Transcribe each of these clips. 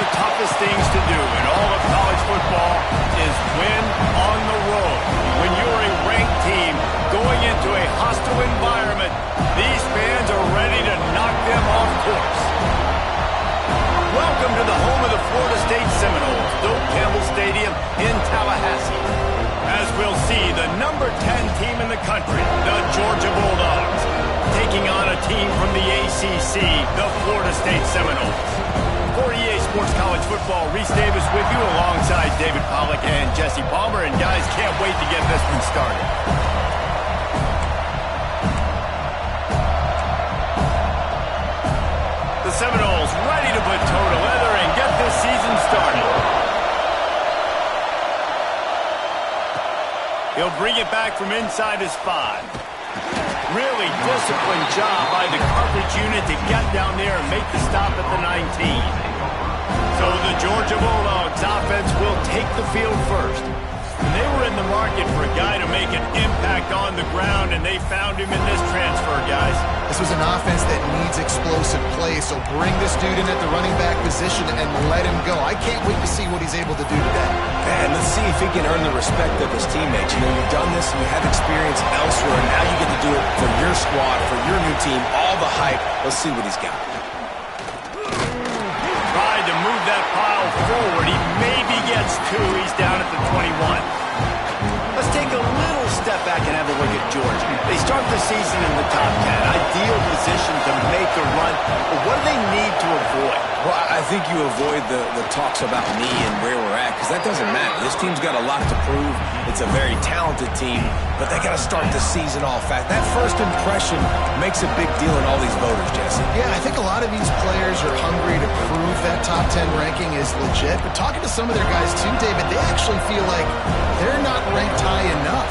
the toughest things to do in all of college football is win on the road. When you're a ranked team going into a hostile environment, these fans are ready to knock them off course. Welcome to the home of the Florida State Seminoles, Doak Campbell Stadium in Tallahassee. As we'll see, the number 10 team in the country, the Georgia Bulldogs, taking on a team from the ACC, the Florida State Seminoles. For EA Sports College Football, Reese Davis with you alongside David Pollack and Jesse Palmer. And guys, can't wait to get this one started. The Seminoles ready to put toe to leather and get this season started. He'll bring it back from inside his 5. Really disciplined job by the coverage unit to get down there and make the stop at the 19. So the Georgia Bulldogs offense will take the field first. And they were in the market for a guy to make an impact on the ground, and they found him in this transfer, guys. This was an offense that needs explosive plays, so bring this dude in at the running back position and let him go. I can't wait to see what he's able to do today. And let's see if he can earn the respect of his teammates. You know, you've done this and you have experience elsewhere, and now you get to do it for your squad, for your new team, all the hype. Let's see what he's got. Tried to move that pile forward. He maybe gets 2. He's down at the 21. Let's take a little step back and have a look at Georgia. They start the season in the top 10. Ideal position to make a run. But what do they need to avoid? Well, I think you avoid the talks about me and where we're at, because that doesn't matter. This team's got a lot to prove. It's a very talented team, but they got to start the season off fast. That first impression makes a big deal in all these voters, Jesse. Yeah, I think a lot of these players are hungry to prove that top 10 ranking is legit, but talking to some of their guys too, David, they actually feel like they're not ranked high enough.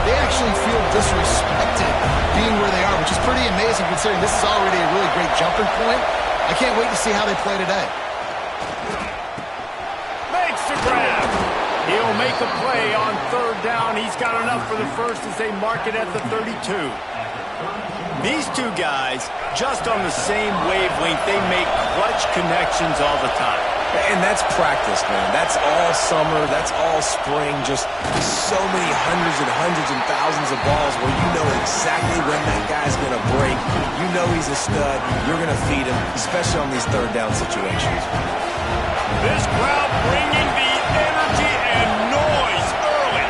They actually feel disrespected being where they are, which is pretty amazing considering this is already a really great jumping point. I can't wait to see how they play today. Makes the grab. He'll make a play on 3rd down. He's got enough for the first as they mark it at the 32. These two guys, just on the same wavelength, they make clutch connections all the time. And that's practice, man. That's all summer. That's all spring. Just so many hundreds and thousands of balls where you know exactly when that guy's going to break. You know he's a stud. You're going to feed him, especially on these 3rd down situations. This crowd bringing the energy and noise early.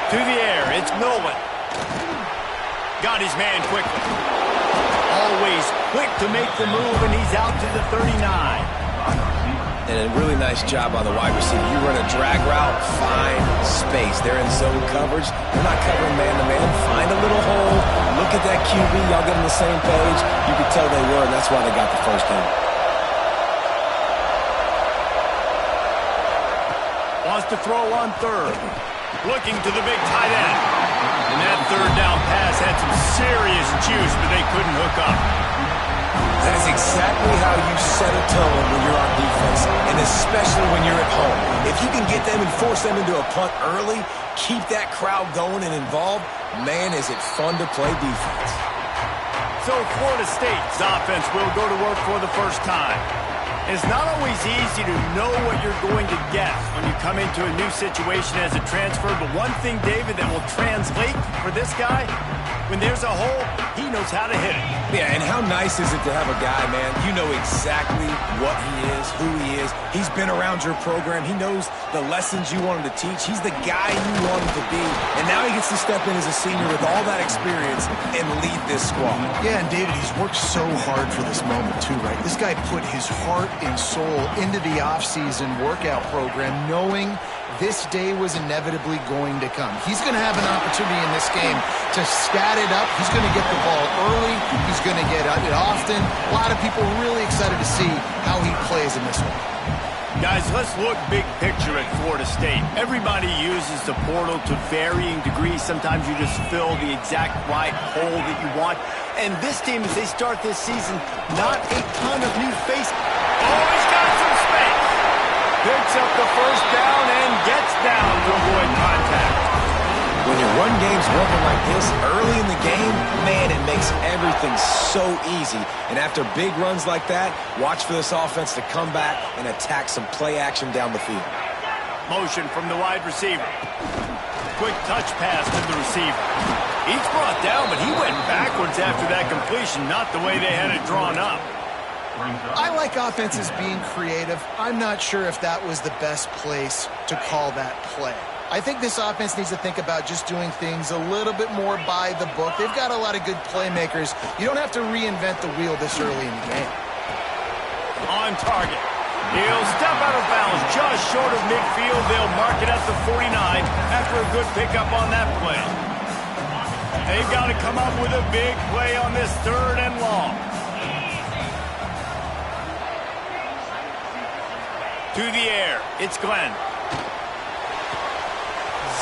To the air, it's Nolan. Got his man quickly. Always quick to make the move, and he's out to the 39. And a really nice job by the wide receiver. You run a drag route, find space. They're in zone coverage. They're not covering man-to-man. Find a little hole. Look at that QB. Y'all get on the same page. You could tell they were, and that's why they got the first down. Wants to throw on 3rd. Looking to the big tight end. And that 3rd down pass had some serious juice, but they couldn't hook up. That is exactly how you set a tone when you're on defense, and especially when you're at home. If you can get them and force them into a punt early, keep that crowd going and involved, man, is it fun to play defense. So Florida State's offense will go to work for the first time. It's not always easy to know what you're going to get when you come into a new situation as a transfer, but one thing, David, that will translate for this guy, when there's a hole, he knows how to hit it. Yeah, and how nice is it to have a guy, man, you know exactly what he is, who he is. He's been around your program. He knows the lessons you want him to teach. He's the guy you want him to be, and now he gets to step in as a senior with all that experience and lead this squad. Yeah, and David, he's worked so hard for this moment too, right? This guy put his heart and soul into the offseason workout program knowing this day was inevitably going to come. He's going to have an opportunity in this game to stat it up. He's going to get the ball early. He's going to get it often. A lot of people really excited to see how he plays in this one. Guys, let's look big picture at Florida State. Everybody uses the portal to varying degrees. Sometimes you just fill the exact right hole that you want. And this team, as they start this season, not a ton of new faces. Oh, he's got some space. Picks up the first down and gets down to avoid contact. When your run game's working like this early in the game, man, it makes everything so easy. And after big runs like that, watch for this offense to come back and attack some play action down the field. Motion from the wide receiver. Quick touch pass to the receiver. He's brought down, but he went backwards after that completion, not the way they had it drawn up. I like offenses being creative. I'm not sure if that was the best place to call that play. I think this offense needs to think about just doing things a little bit more by the book. They've got a lot of good playmakers. You don't have to reinvent the wheel this early in the game. On target. He'll step out of bounds just short of midfield. They'll mark it at the 49 after a good pickup on that play. They've got to come up with a big play on this 3rd and long. To the air, it's Glenn.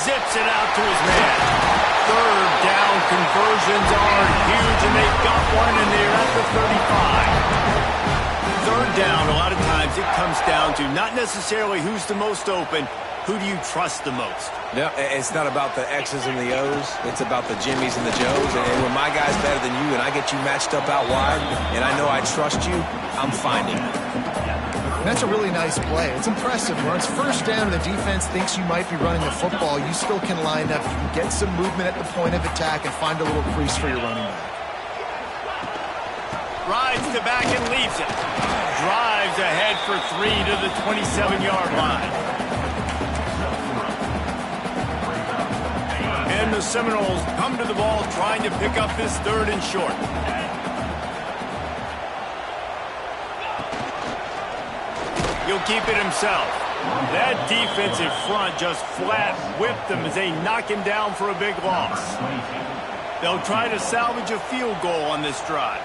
Zips it out to his man. 3rd down conversions are huge, and they've got one, and they're at the 35. 3rd down, a lot of times it comes down to not necessarily who's the most open, who do you trust the most? No, it's not about the X's and the O's. It's about the Jimmies and the Joes. And when my guy's better than you and I get you matched up out wide and I know I trust you, I'm finding you. That's a really nice play. It's impressive. When it's 1st down and the defense thinks you might be running the football, you still can line up. You can get some movement at the point of attack and find a little crease for your running back. Rides to back and leaves it. Drives ahead for 3 to the 27-yard line. And the Seminoles come to the ball trying to pick up this 3rd and short. He'll keep it himself. That defensive front just flat whipped them as they knock him down for a big loss. They'll try to salvage a field goal on this drive.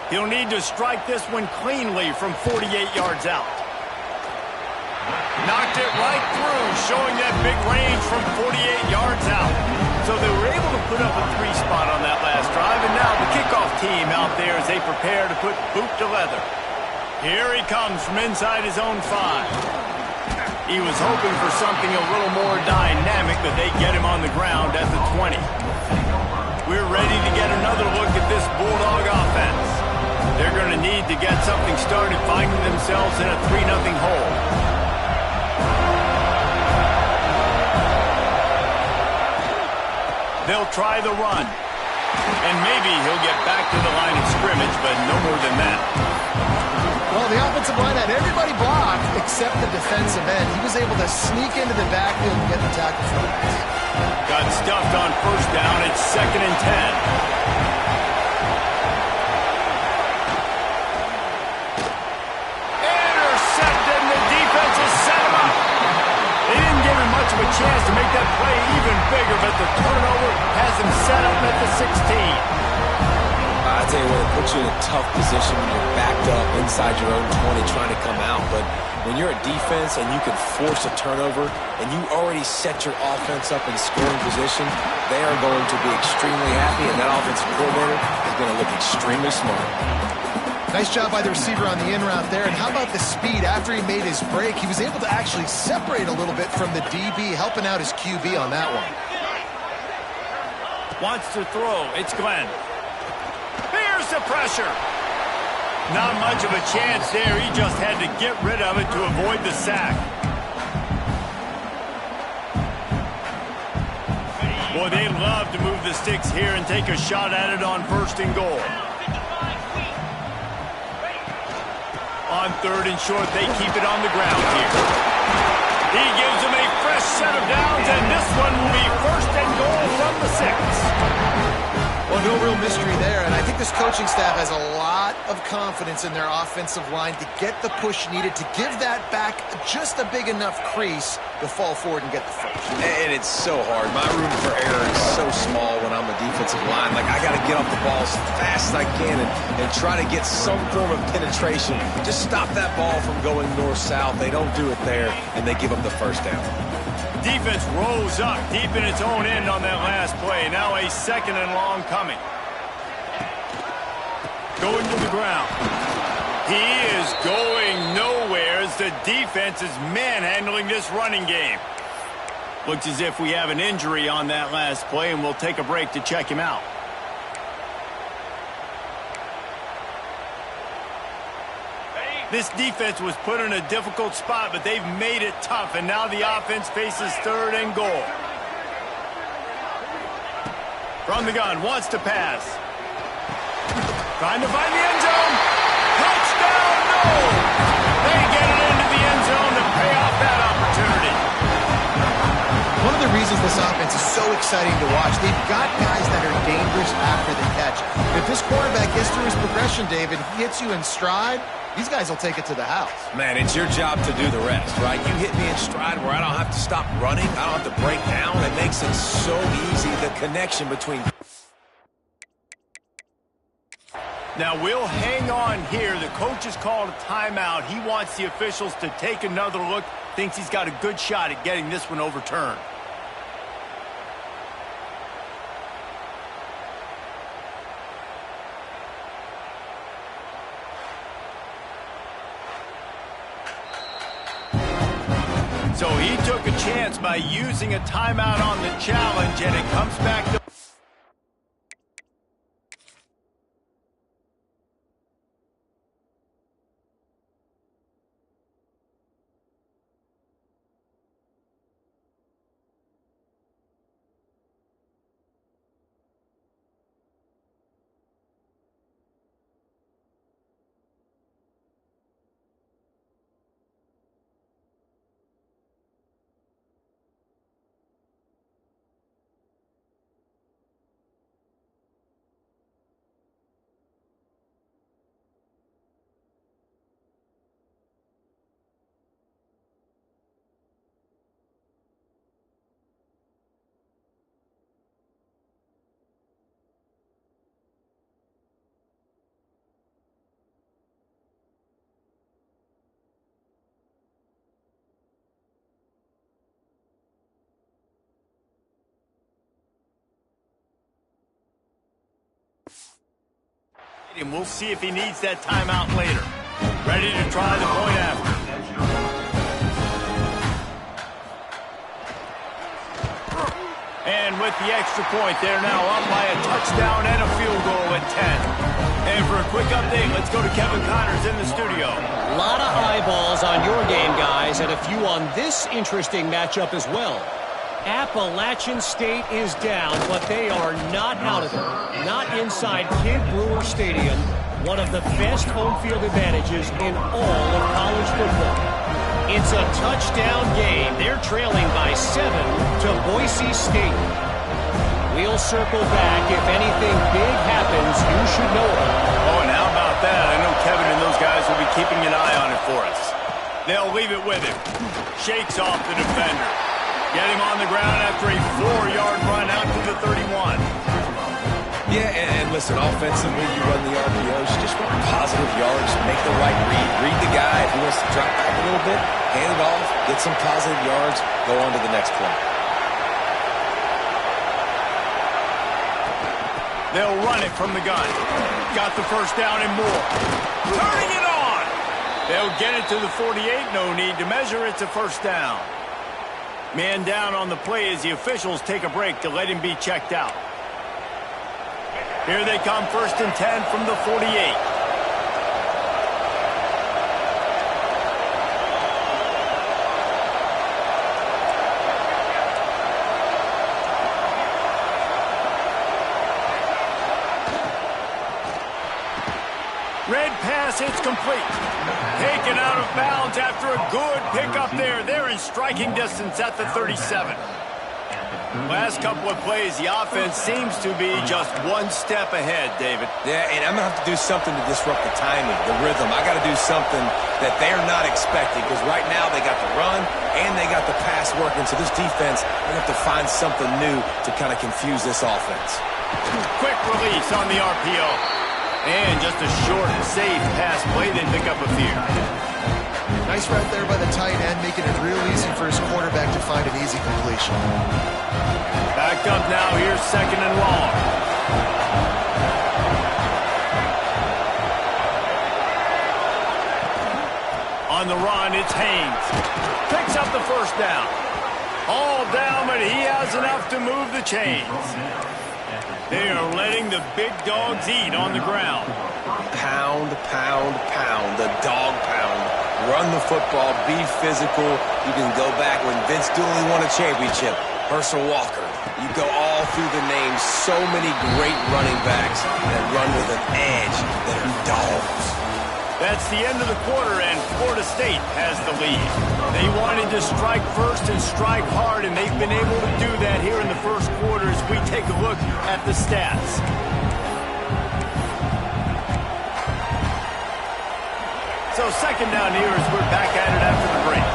He'll need to strike this one cleanly from 48 yards out. Knocked it right through, showing that big range from 48 yards out. So they were able to put up a 3 spot on that last drive, and now the kickoff team out there as they prepare to put boot to leather. Here he comes from inside his own 5. He was hoping for something a little more dynamic, but they get him on the ground at the 20. We're ready to get another look at this Bulldog offense. They're going to need to get something started, finding themselves in a 3-0 hole. They'll try the run. And maybe he'll get back to the line of scrimmage, but no more than that. Well, the offensive line had everybody blocked except the defensive end. He was able to sneak into the backfield and get the tackle for the pass. Got stuffed on 1st down. It's 2nd and 10. Intercepted, and the defense has set him up. They didn't give him much of a chance to make that play even bigger, but the turnover has him set up at the 16. I tell you what, it puts you in a tough position when you're backed up inside your own 20 trying to come out. But when you're a defense and you can force a turnover and you already set your offense up in scoring position, they are going to be extremely happy, and that offensive coordinator is going to look extremely smart. Nice job by the receiver on the in route there. And how about the speed after he made his break? He was able to actually separate a little bit from the DB, helping out his QB on that one. Wants to throw. It's Glenn. Here's the pressure. Not much of a chance there. He just had to get rid of it to avoid the sack. Boy, they love to move the sticks here and take a shot at it on 1st and goal. On 3rd and short, they keep it on the ground here. He gives them a fresh set of downs, and this one will be 1st and goal from the 6. Well, no real mystery there, and I think this coaching staff has a lot of confidence in their offensive line to get the push needed to give that back just a big enough crease to fall forward and get the first. And it's so hard. My room for error is so small when I'm a defensive line. Like, I got to get off the ball as fast as I can and try to get some form of penetration. Just stop that ball from going north-south. They don't do it there, and they give up the 1st down. Defense rose up deep in its own end on that last play. Now a 2nd and long coming. Going to the ground. He is going nowhere as the defense is manhandling this running game. Looks as if we have an injury on that last play, and we'll take a break to check him out. This defense was put in a difficult spot, but they've made it tough, and now the offense faces 3rd and goal. From the gun, wants to pass. Trying to find the end zone. Touchdown, no! They get it into the end zone to pay off that opportunity. One of the reasons this offense is so exciting to watch, they've got guys that are dangerous after the catch. If this quarterback gets through his progression, David, he hits you in stride, these guys will take it to the house. Man, it's your job to do the rest, right? You hit me in stride where I don't have to stop running. I don't have to break down. It makes it so easy, the connection between... Now, we'll hang on here. The coach has called a timeout. He wants the officials to take another look. Thinks he's got a good shot at getting this one overturned. So he took a chance by using a timeout on the challenge, and it comes back to... And we'll see if he needs that timeout later. Ready to try the point after. And with the extra point, they're now up by a touchdown and a field goal at 10. And for a quick update, let's go to Kevin Connors in the studio. A lot of eyeballs on your game, guys, and a few on this interesting matchup as well. Appalachian State is down, but they are not out of it. Not inside Kidd Brewer Stadium, one of the best home field advantages in all of college football. It's a touchdown game. They're trailing by 7 to Boise State. We'll circle back. If anything big happens, you should know it. Oh, and how about that? I know Kevin and those guys will be keeping an eye on it for us. They'll leave it with him. Shakes off the defender. Getting on the ground after a 4-yard run out to the 31. Yeah, and listen, offensively, you run the RPOs, you just want positive yards, make the right read the guy. If he wants to drop back a little bit, hand it off, get some positive yards, go on to the next play. They'll run it from the gun. Got the first down and more. Turning it on! They'll get it to the 48, no need to measure, it's a first down. Man down on the play as the officials take a break to let him be checked out. Here they come, 1st and 10 from the 48. Red pass, it's complete. Taken out of bounds after a good pickup there. They're in striking distance at the 37. Last couple of plays, the offense seems to be just one step ahead, David. Yeah, and I'm going to have to do something to disrupt the timing, the rhythm. I got to do something that they're not expecting, because right now they got the run and they got the pass working. So this defense, they're going to have to find something new to kind of confuse this offense. Quick release on the RPO. And just a short, safe pass play, then pick up a few. Nice route there by the tight end, making it real easy for his quarterback to find an easy completion. Backed up now, here's 2nd and long. On the run, it's Haynes. Picks up the first down. All down, but he has enough to move the chains. They are letting the big dogs eat on the ground. Pound, pound, pound, the dog pound. Run the football, be physical. You can go back when Vince Dooley won a championship. Herschel Walker. You go all through the names. So many great running backs that run with an edge that are dogs. That's the end of the quarter, and Florida State has the lead. They wanted to strike first and strike hard, and they've been able to do that here in the first quarter as we take a look at the stats. So second down here as we're back at it after the break.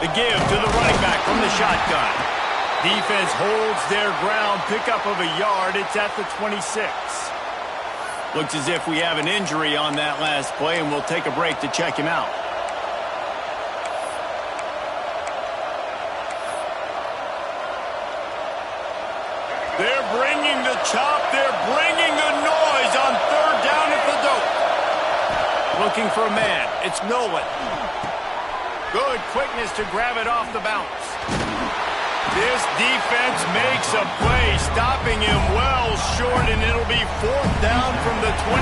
The give to the running back from the shotgun. Defense holds their ground, pickup of a yard. It's at the 26. Looks as if we have an injury on that last play, and we'll take a break to check him out. They're bringing the chop. They're bringing the noise on third down at the dope. Looking for a man. It's Nolan. Good quickness to grab it off the bounce. This defense makes a play, stopping him well short, and it'll be fourth down from the 24.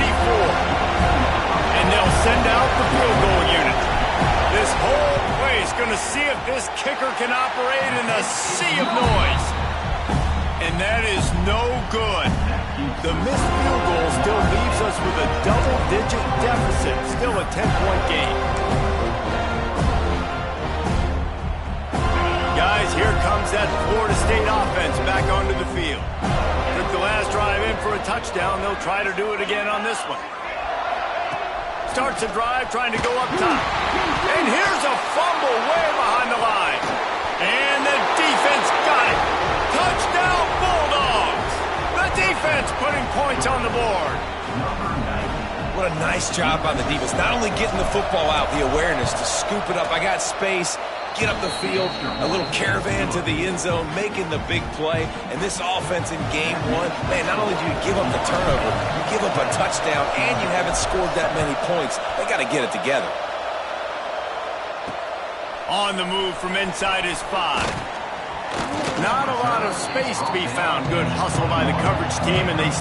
And they'll send out the field goal unit. This whole play is going to see if this kicker can operate in a sea of noise. And that is no good. The missed field goal still leaves us with a double-digit deficit, still a 10-point game. Guys, here comes that Florida State offense back onto the field. Took the last drive in for a touchdown. They'll try to do it again on this one. Starts a drive trying to go up top. And here's a fumble way behind the line. And the defense got it. Touchdown Bulldogs. The defense putting points on the board. What a nice job by the defense. Not only getting the football out, the awareness to scoop it up. I got space. Get up the field, a little caravan to the end zone, making the big play. And this offense in game one, man, not only do you give up the turnover, you give up a touchdown, and you haven't scored that many points. They got to get it together. On the move from inside his 5. Not a lot of space to be found. Good hustle by the coverage team, and they...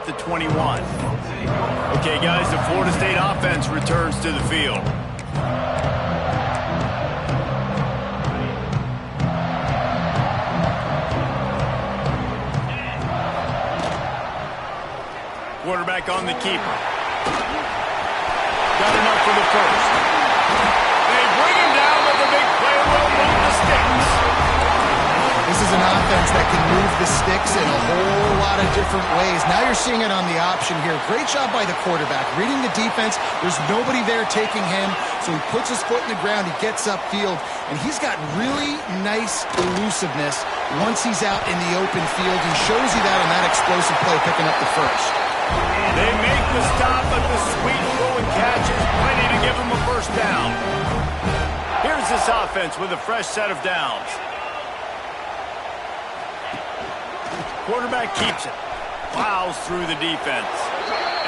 at the 21. Okay, guys, the Florida State offense returns to the field. Quarterback on the keeper. Got enough for the first. They bring him down with the big play. Will move the sticks. This is an offense that can move the sticks in a whole lot of different ways. Now you're seeing it on the option here. Great job by the quarterback. Reading the defense. There's nobody there taking him, so he puts his foot in the ground. He gets upfield, and he's got really nice elusiveness once he's out in the open field. He shows you that on that explosive play, picking up the first. They make the stop, but the sweet throw and catch is plenty to give them a first down. Here's this offense with a fresh set of downs. Quarterback keeps it. Plows through the defense.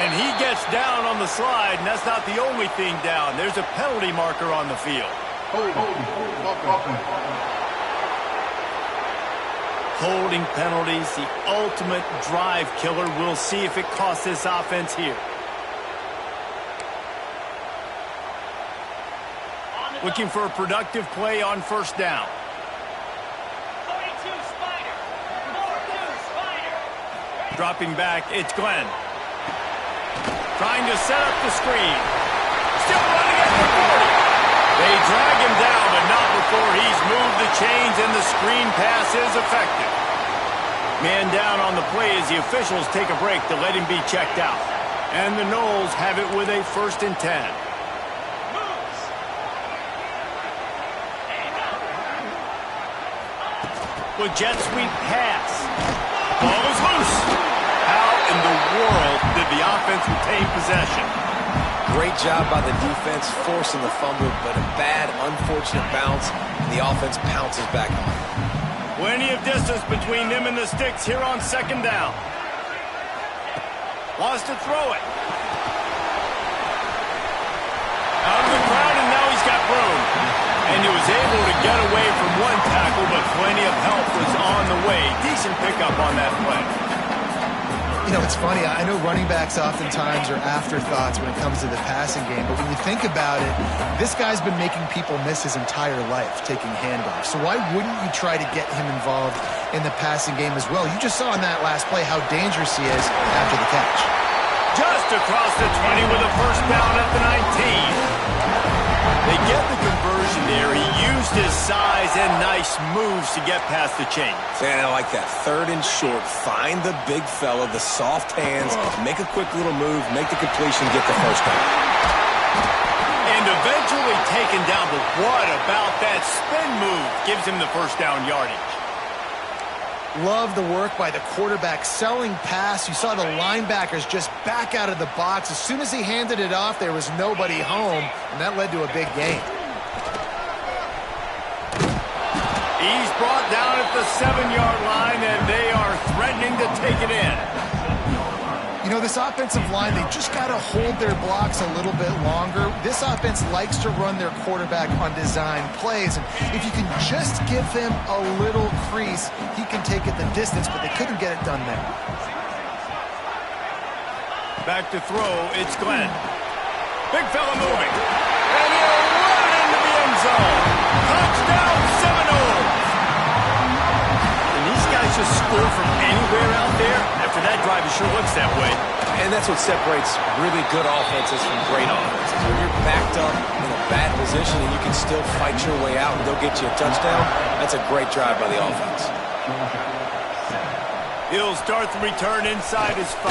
And he gets down on the slide, and that's not the only thing down. There's a penalty marker on the field. Holding penalties, the ultimate drive killer. We'll see if it costs this offense here. Looking for a productive play on first down. Dropping back, it's Glenn. Trying to set up the screen. Still running at the 40. They drag him down, but not before he's moved the chains, and the screen pass is effective. Man down on the play as the officials take a break to let him be checked out. And the Noles have it with a 1st and 10. With jet sweep pass. Ball is loose. How in the world did the offense retain possession? Great job by the defense, forcing the fumble, but a bad, unfortunate bounce, and the offense pounces back on it. Plenty of distance between them and the sticks here on second down. Wants to throw it. Out of the crowd, and now he's got room. And he was able to get away from one tackle, but plenty of help was on the way. Decent pickup on that play. You know, it's funny. I know running backs oftentimes are afterthoughts when it comes to the passing game, but when you think about it, this guy's been making people miss his entire life taking handoffs. So why wouldn't you try to get him involved in the passing game as well? You just saw in that last play how dangerous he is after the catch. Just across the 20 with a first down at the 19. They get the conversion there. He used his size and nice moves to get past the chain. Man, I like that. 3rd and short. Find the big fella, the soft hands, make a quick little move, make the completion, get the first down. And eventually taken down, but what about that spin move? Gives him the first down yardage. Love the work by the quarterback, selling pass. You saw the linebackers just back out of the box. As soon as he handed it off, there was nobody home, and that led to a big gain. He's brought down at the 7-yard line, and they are threatening to take it in. You know, this offensive line, they just got to hold their blocks a little bit longer. This offense likes to run their quarterback on design plays. And if you can just give him a little crease, he can take it the distance, but they couldn't get it done there. Back to throw, it's Glenn. Big fella moving. And he'll run into the end zone. Touchdown Seminoles. And these guys just score from anywhere out there. After that drive, it sure looks that way. And that's what separates really good offenses from great offenses. When you're backed up in a bad position and you can still fight your way out and they'll get you a touchdown, that's a great drive by the offense. He'll start the return inside his 5.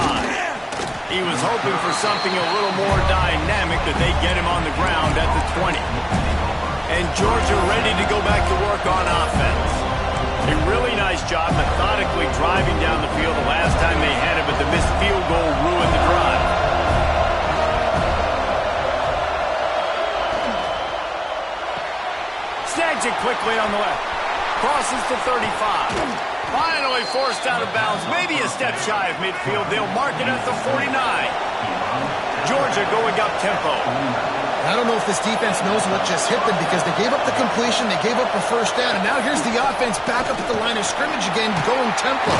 He was hoping for something a little more dynamic, that they get him on the ground at the 20. And Georgia ready to go back to work on offense. A really nice job methodically driving down the field the last time they had it, but the missed field goal ruined the drive. Snags it quickly on the left. Crosses to 35. Finally forced out of bounds. Maybe a step shy of midfield. They'll mark it at the 49. Georgia going up tempo. I don't know if this defense knows what just hit them, because they gave up the completion, they gave up a first down, and now here's the offense back up at the line of scrimmage again, going tempo.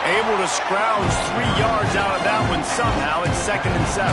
Able to scrounge 3 yards out of that one somehow. It's 2nd and 7.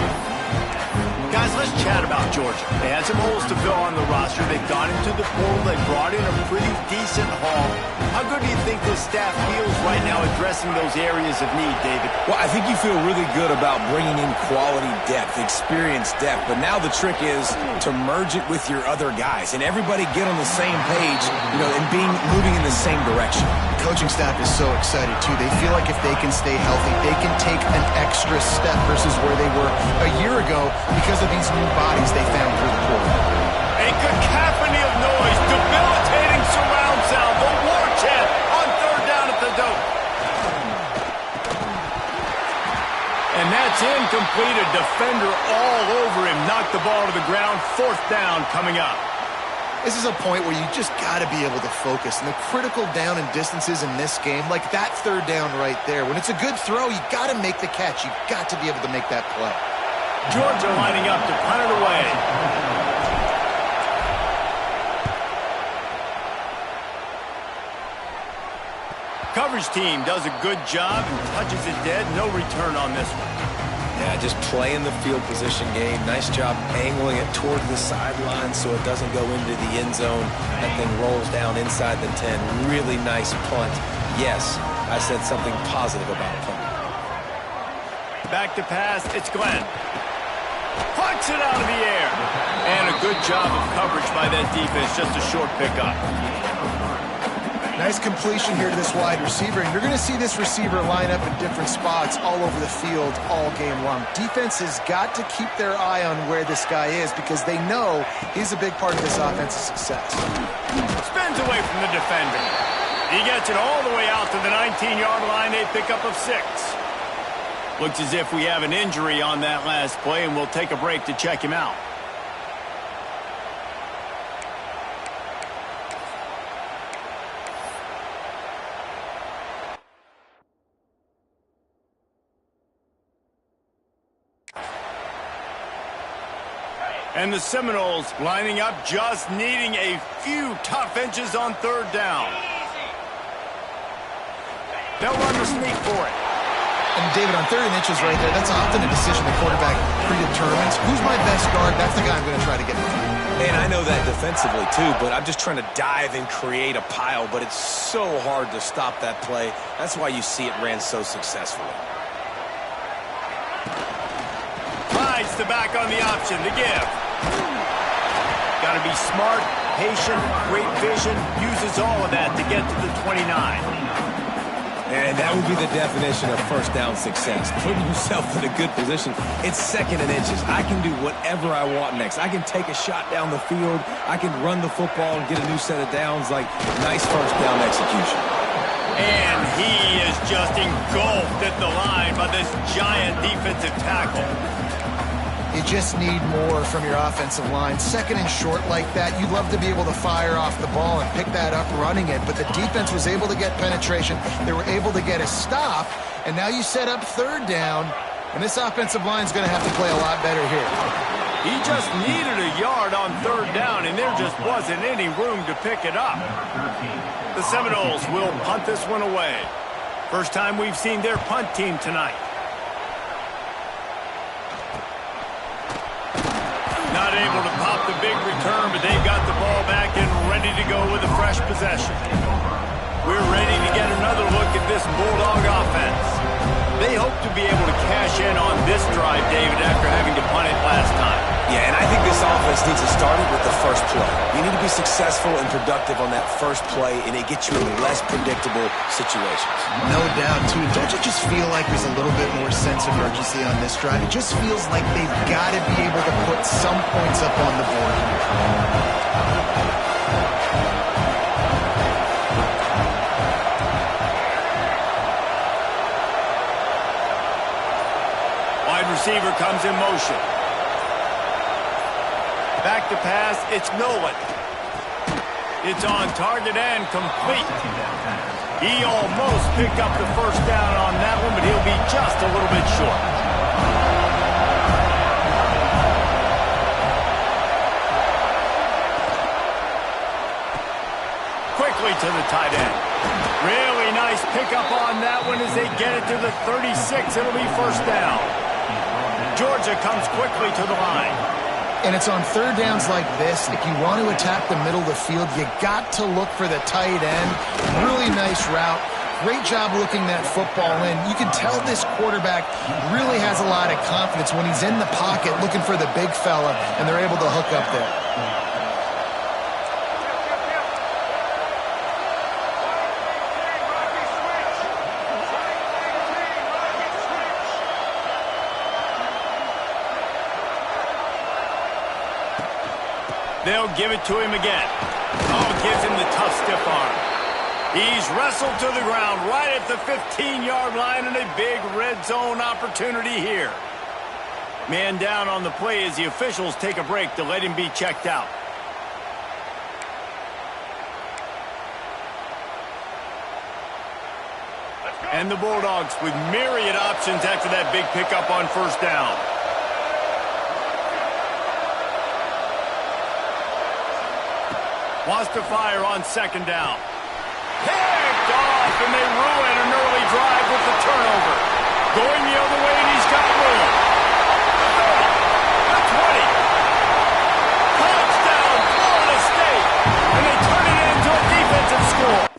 Guys, let's chat about Georgia. They had some holes to fill on the roster. They've gone into the portal. They brought in a pretty decent haul. How good do you think this staff feels right now addressing those areas of need, David? Well, I think you feel really good about bringing in quality depth, experienced depth. But now the trick is to merge it with your other guys and everybody get on the same page, and moving in the same direction. The coaching staff is so excited, too. They feel like if they can stay healthy, they can take an extra step versus where they were a year ago because of these new bodies they found through the portal. A cacophony of noise, debilitating surround sound, the war chant on 3rd down at the Doak. And that's incomplete. A defender all over him. Knocked the ball to the ground. 4th down coming up. This is a point where you just got to be able to focus. And the critical down and distances in this game, like that 3rd down right there, when it's a good throw, you got to make the catch. You got to be able to make that play. Georgia lining up to punt it away. Coverage team does a good job and touches it dead. No return on this one. Yeah, just playing the field position game. Nice job angling it toward the sideline so it doesn't go into the end zone. That thing rolls down inside the 10. Really nice punt. Yes, I said something positive about punt. Back to pass. It's Glenn. Pucks it out of the air. And a good job of coverage by that defense. Just a short pickup. Nice completion here to this wide receiver. And you're going to see this receiver line up in different spots all over the field all game long. Defense has got to keep their eye on where this guy is because they know he's a big part of this offense's success. Spins away from the defender. He gets it all the way out to the 19-yard line. A pickup of 6. Looks as if we have an injury on that last play, and we'll take a break to check him out. And the Seminoles lining up, just needing a few tough inches on 3rd down. They'll run the sneak for it. And David, on 3rd and inches right there, that's often a decision the quarterback predetermines. Who's my best guard? That's the guy I'm going to try to get behind. And I know that defensively too, but I'm just trying to dive and create a pile, but it's so hard to stop that play. That's why you see it ran so successfully. Hides the back on the option to give. Got to be smart, patient, great vision, uses all of that to get to the 29. And that would be the definition of 1st down success. Putting yourself in a good position. It's 2nd and inches. I can do whatever I want next. I can take a shot down the field. I can run the football and get a new set of downs. Like, nice 1st down execution. And he is just engulfed at the line by this giant defensive tackle. You just need more from your offensive line. 2nd and short like that, you'd love to be able to fire off the ball and pick that up running it, but the defense was able to get penetration. They were able to get a stop, and now you set up 3rd down, and this offensive line is going to have to play a lot better here. He just needed a yard on 3rd down, and there just wasn't any room to pick it up. The Seminoles will punt this one away. First time we've seen their punt team tonight. Not able to pop the big return, but they've got the ball back and ready to go with a fresh possession. We're ready to get another look at this Bulldog offense. They hope to be able to cash in on this drive, David, after having to punt it last time. Yeah, and I think this offense needs to start it with the first play. You need to be successful and productive on that first play, and it gets you in less predictable situations. No doubt, too. Don't you just feel like there's a little bit more sense of urgency on this drive? It just feels like they've got to be able to put some points up on the board here. Receiver comes in motion. Back to pass, it's Nolan. It's on target and complete. He almost picked up the 1st down on that one, but he'll be just a little bit short. Quickly to the tight end. Really nice pickup on that one as they get it to the 36. It'll be first down. Georgia comes quickly to the line. And it's on third downs like this. If you want to attack the middle of the field, you got to look for the tight end. Really nice route. Great job looking that football in. You can tell this quarterback really has a lot of confidence when he's in the pocket looking for the big fella, and they're able to hook up there. They'll give it to him again. Oh, gives him the tough stiff arm. He's wrestled to the ground right at the 15-yard line, and a big red zone opportunity here. Man down on the play as the officials take a break to let him be checked out. And the Bulldogs with myriad options after that big pickup on first down. Wants to fire on second down. Picked off, and they ruin an early drive with the turnover. Going the other way, and he's got room. The 20. Touchdown, Florida State. And they turn it into a defensive score.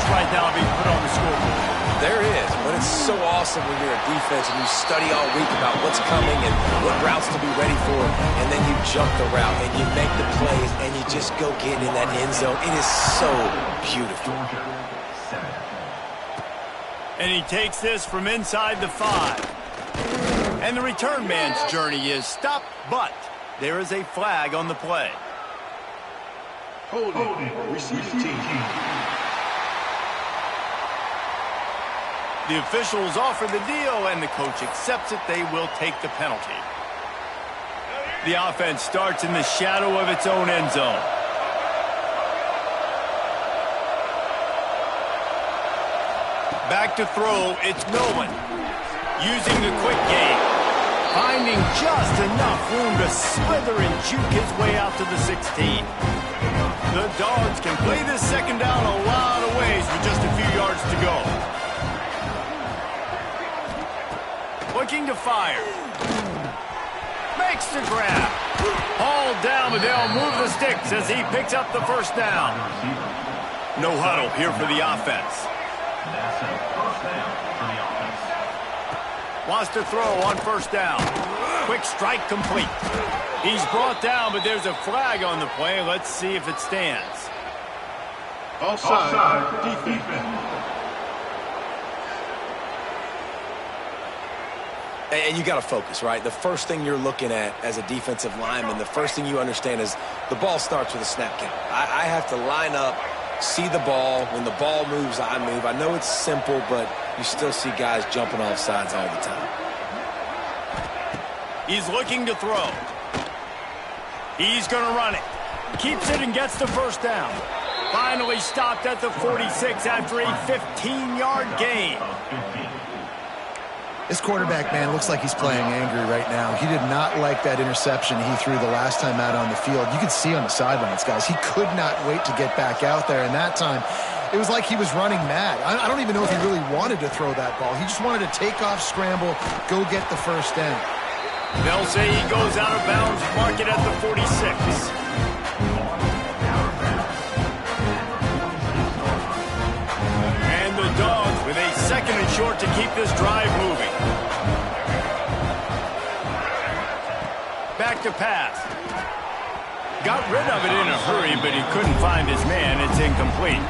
Right now being put on the scoreboard. There is, but it's so awesome when you're a defense and you study all week about what's coming and what routes to be ready for, and then you jump the route and you make the plays and you just go get in that end zone. It is so beautiful. And he takes this from inside the 5. And the return man's journey is stopped, but there is a flag on the play. Holding, receiving team. The officials offer the deal, and the coach accepts it. They will take the penalty. The offense starts in the shadow of its own end zone. Back to throw, it's Millen. Using the quick game. Finding just enough room to slither and juke his way out to the 16. The Dogs can play this second down a lot of ways with just a few yards to go. Looking to fire. Makes the grab. Hauled down, but they'll move the sticks as he picks up the first down. No huddle here for the offense. That's a first down for the offense. Wants to throw on first down. Quick strike complete. He's brought down, but there's a flag on the play. Let's see if it stands. Offside, defense. And you got to focus, right? The first thing you're looking at as a defensive lineman, the first thing you understand is the ball starts with a snap count. I have to line up, see the ball. When the ball moves, I move. I know it's simple, but you still see guys jumping off sides all the time. He's looking to throw. He's going to run it. Keeps it and gets the first down. Finally stopped at the 46 after a 15-yard gain. This quarterback, man, looks like he's playing angry right now. He did not like that interception he threw the last time out on the field. You could see on the sidelines, guys. He could not wait to get back out there, and that time it was like he was running mad. I don't even know if he really wanted to throw that ball. He just wanted to take off, scramble, go get the first down. They'll say he goes out of bounds, mark it at the 46. And the Dogs with a 2nd and short to keep this drive moving. Back to pass. Got rid of it in a hurry, but he couldn't find his man. It's incomplete.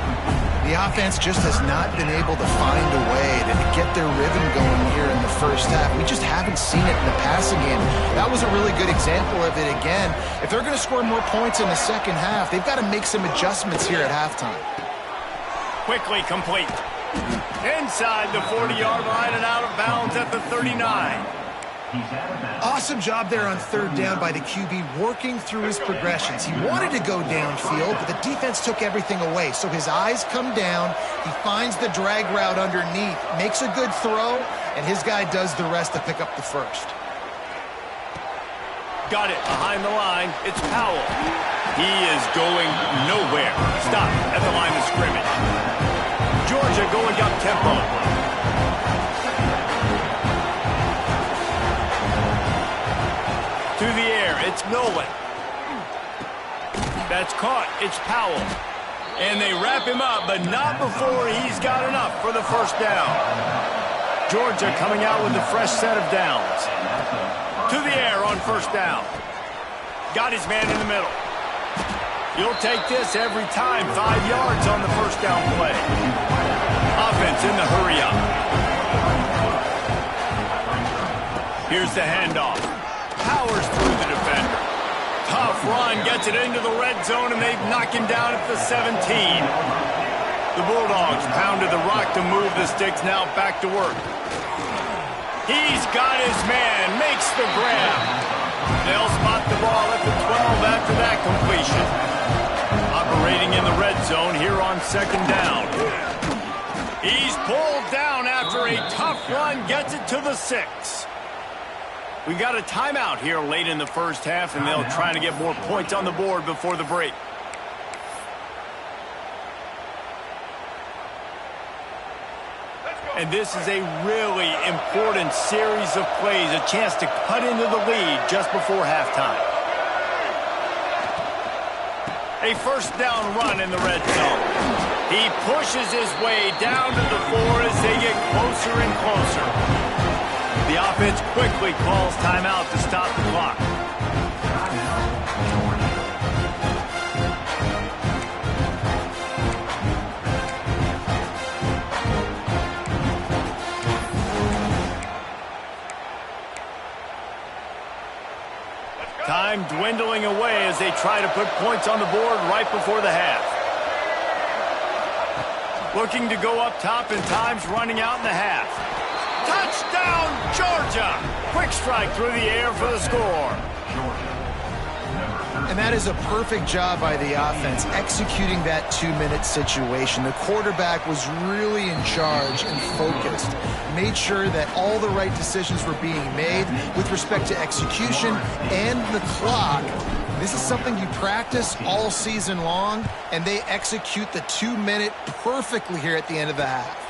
The offense just has not been able to find a way to get their rhythm going here in the first half. We just haven't seen it in the passing game. That was a really good example of it again. If they're going to score more points in the second half, they've got to make some adjustments here at halftime. Quickly complete. Inside the 40-yard line and out of bounds at the 39. Awesome job there on 3rd down by the QB, working through his progressions. He wanted to go downfield, but the defense took everything away. So his eyes come down, he finds the drag route underneath, makes a good throw, and his guy does the rest to pick up the first. Got it behind the line. It's Powell. He is going nowhere. Stop at the line of scrimmage. Georgia going up tempo. To the air, it's Nolan. That's caught. It's Powell. And they wrap him up, but not before he's got enough for the first down. Georgia coming out with a fresh set of downs. To the air on first down. Got his man in the middle. You'll take this every time. 5 yards on the first down play. Offense in the hurry up. Here's the handoff. Powers through the defender. Tough run, gets it into the red zone, and they knock him down at the 17. The Bulldogs pounded the rock to move the sticks, now back to work. He's got his man, makes the grab. They'll spot the ball at the 12 after that completion. Operating in the red zone here on 2nd down. He's pulled down after a tough run, gets it to the 6. We've got a timeout here late in the first half, and they'll try to get more points on the board before the break. And this is a really important series of plays, a chance to cut into the lead just before halftime. A first down run in the red zone. He pushes his way down to the 4 as they get closer and closer. The offense quickly calls timeout to stop the clock. Time dwindling away as they try to put points on the board right before the half. Looking to go up top, and time's running out in the half. Touchdown, Georgia! Quick strike through the air for the score. And that is a perfect job by the offense, executing that 2-minute situation. The quarterback was really in charge and focused. Made sure that all the right decisions were being made with respect to execution and the clock. This is something you practice all season long, and they execute the 2-minute perfectly here at the end of the half.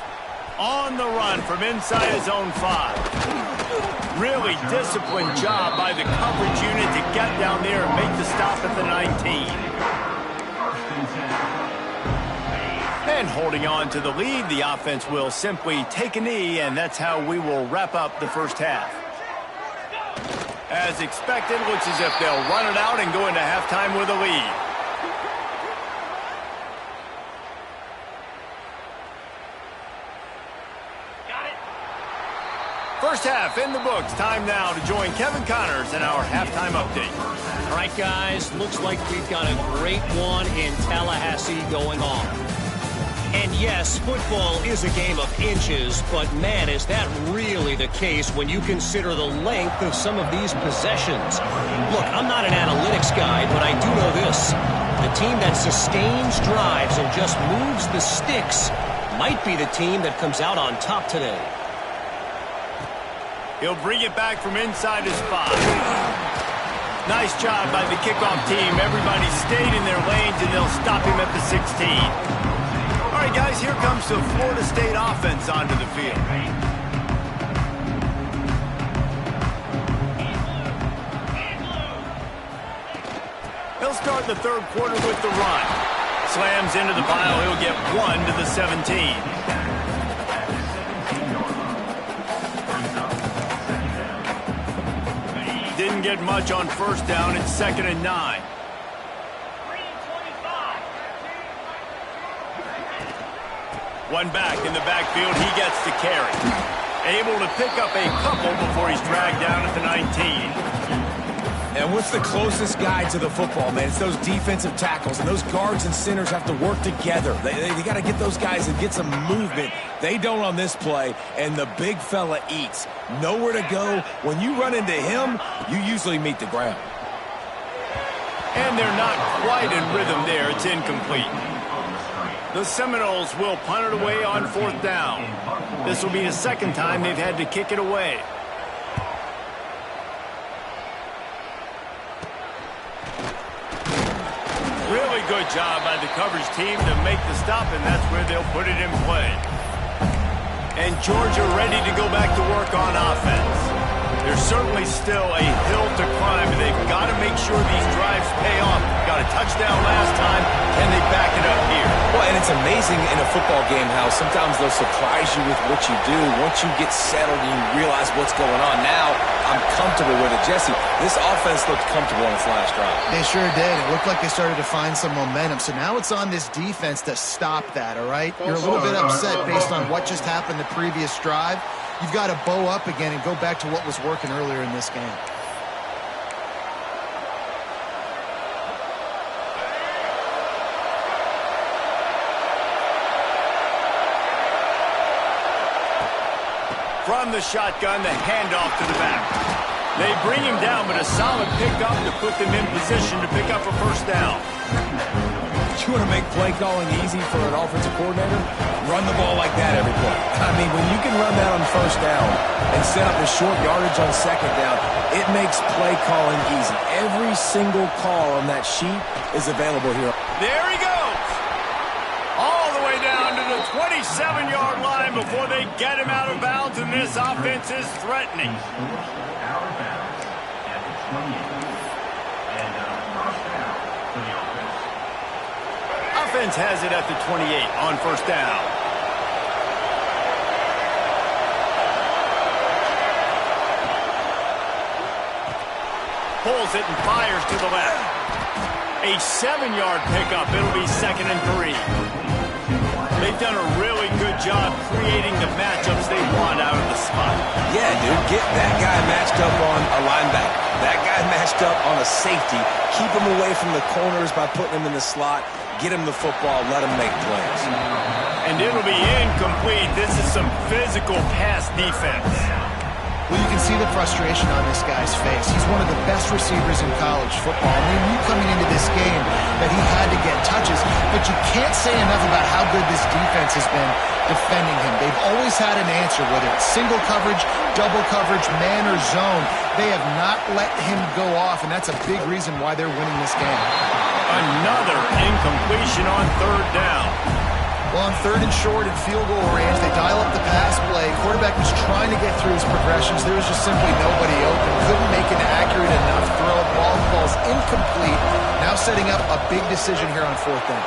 On the run from inside his own 5. Really disciplined job by the coverage unit to get down there and make the stop at the 19. And holding on to the lead, the offense will simply take a knee, and that's how we will wrap up the first half. As expected, looks as if they'll run it out and go into halftime with a lead. First half in the books. Time now to join Kevin Connors in our halftime update. All right, guys, looks like we've got a great one in Tallahassee going on. And yes, football is a game of inches, but man, is that really the case when you consider the length of some of these possessions. Look, I'm not an analytics guy, but I do know this. The team that sustains drives and just moves the sticks might be the team that comes out on top today. He'll bring it back from inside his spot. Nice job by the kickoff team. Everybody stayed in their lanes, and they'll stop him at the 16. All right, guys, here comes the Florida State offense onto the field. He'll start the third quarter with the run. Slams into the pile. He'll get 1 to the 17. Didn't get much on first down. It's 2nd and 9. One back in the backfield. He gets the carry. Able to pick up a couple before he's dragged down at the 19. And what's the closest guy to the football, man? It's those defensive tackles, and those guards and centers have to work together. They got to get those guys and get some movement. They don't on this play, and the big fella eats. Nowhere to go. When you run into him, you usually meet the ground. And they're not quite in rhythm there. It's incomplete. The Seminoles will punt it away on 4th down. This will be the 2nd time they've had to kick it away. Really good job by the coverage team to make the stop, and that's where they'll put it in play. And Georgia ready to go back to work on offense. There's certainly still a hill to climb, and they've got to make sure these drives pay off. Got a touchdown last time. Can they back it up here? Well, and it's amazing in a football game how sometimes they'll surprise you with what you do. Once you get settled and you realize what's going on, now I'm comfortable with it. Jesse, this offense looked comfortable on its last drive. They sure did. It looked like they started to find some momentum. So now it's on this defense to stop that, all right? You're a little bit upset based on what just happened the previous drive. You've got to bow up again and go back to what was working earlier in this game. From the shotgun, the handoff to the back. They bring him down, but a solid pickup to put them in position to pick up a first down. You want to make play calling easy for an offensive coordinator? Run the ball like that every play. I mean, when you can run that on first down and set up a short yardage on 2nd down, it makes play calling easy. Every single call on that sheet is available here. There he goes. All the way down to the 27-yard line before they get him out of bounds, and this offense is threatening. Out of bounds at the 28. And first down for the offense. Offense has it at the 28 on first down. Pulls it and fires to the left. A 7-yard pickup. It'll be 2nd and 3. They've done a really good job creating the matchups they want out of the spot. Yeah, dude, get that guy matched up on a linebacker. That guy matched up on a safety. Keep him away from the corners by putting him in the slot. Get him the football. Let him make plays. And it'll be incomplete. This is some physical pass defense. Well, you can see the frustration on this guy's face. He's one of the best receivers in college football. And we knew coming into this game that he had to get touches, but you can't say enough about how good this defense has been defending him. They've always had an answer, whether it's single coverage, double coverage, man or zone. They have not let him go off, and that's a big reason why they're winning this game. Another incompletion on 3rd down. Well, on 3rd and short and field goal range, they dial up the pass play. Quarterback was trying to get through his progressions. There was just simply nobody open. Couldn't make an accurate enough throw. Ball's incomplete. Now setting up a big decision here on 4th down.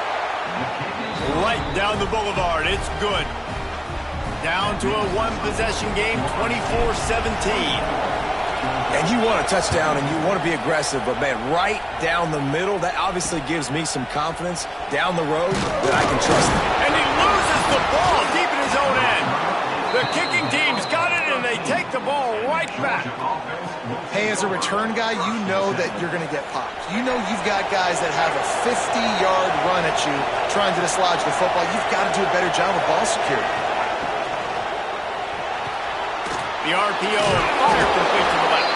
Right down the boulevard. It's good. Down to a one-possession game, 24-17. And you want a touchdown and you want to be aggressive, but, man, right down the middle, that obviously gives me some confidence down the road that I can trust him. And he loses the ball deep in his own end. The kicking team's got it, and they take the ball right back. Hey, as a return guy, you know that you're going to get popped. You know you've got guys that have a 50-yard run at you trying to dislodge the football. You've got to do a better job of ball security. The RPO fire complete to the left.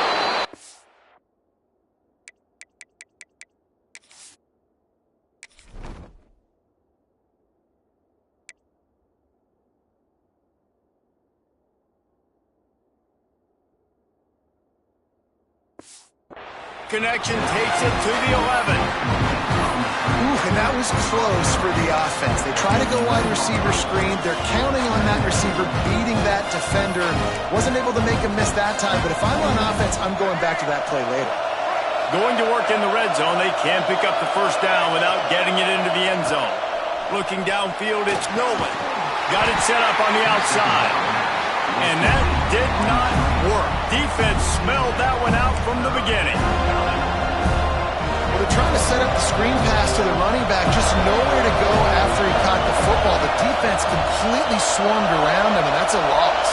Connection takes it to the 11. Ooh, and that was close for the offense. They try to go wide receiver screen. They're counting on that receiver beating that defender. Wasn't able to make him miss that time, but if I'm on offense, I'm going back to that play later. Going to work in the red zone. They can't pick up the first down without getting it into the end zone. Looking downfield, it's Nolan. Got it set up on the outside. And that did not work. Defense smelled that one out from the beginning. Well, they're trying to set up the screen pass to the running back, just nowhere to go after he caught the football. The defense completely swarmed around him, and that's a loss.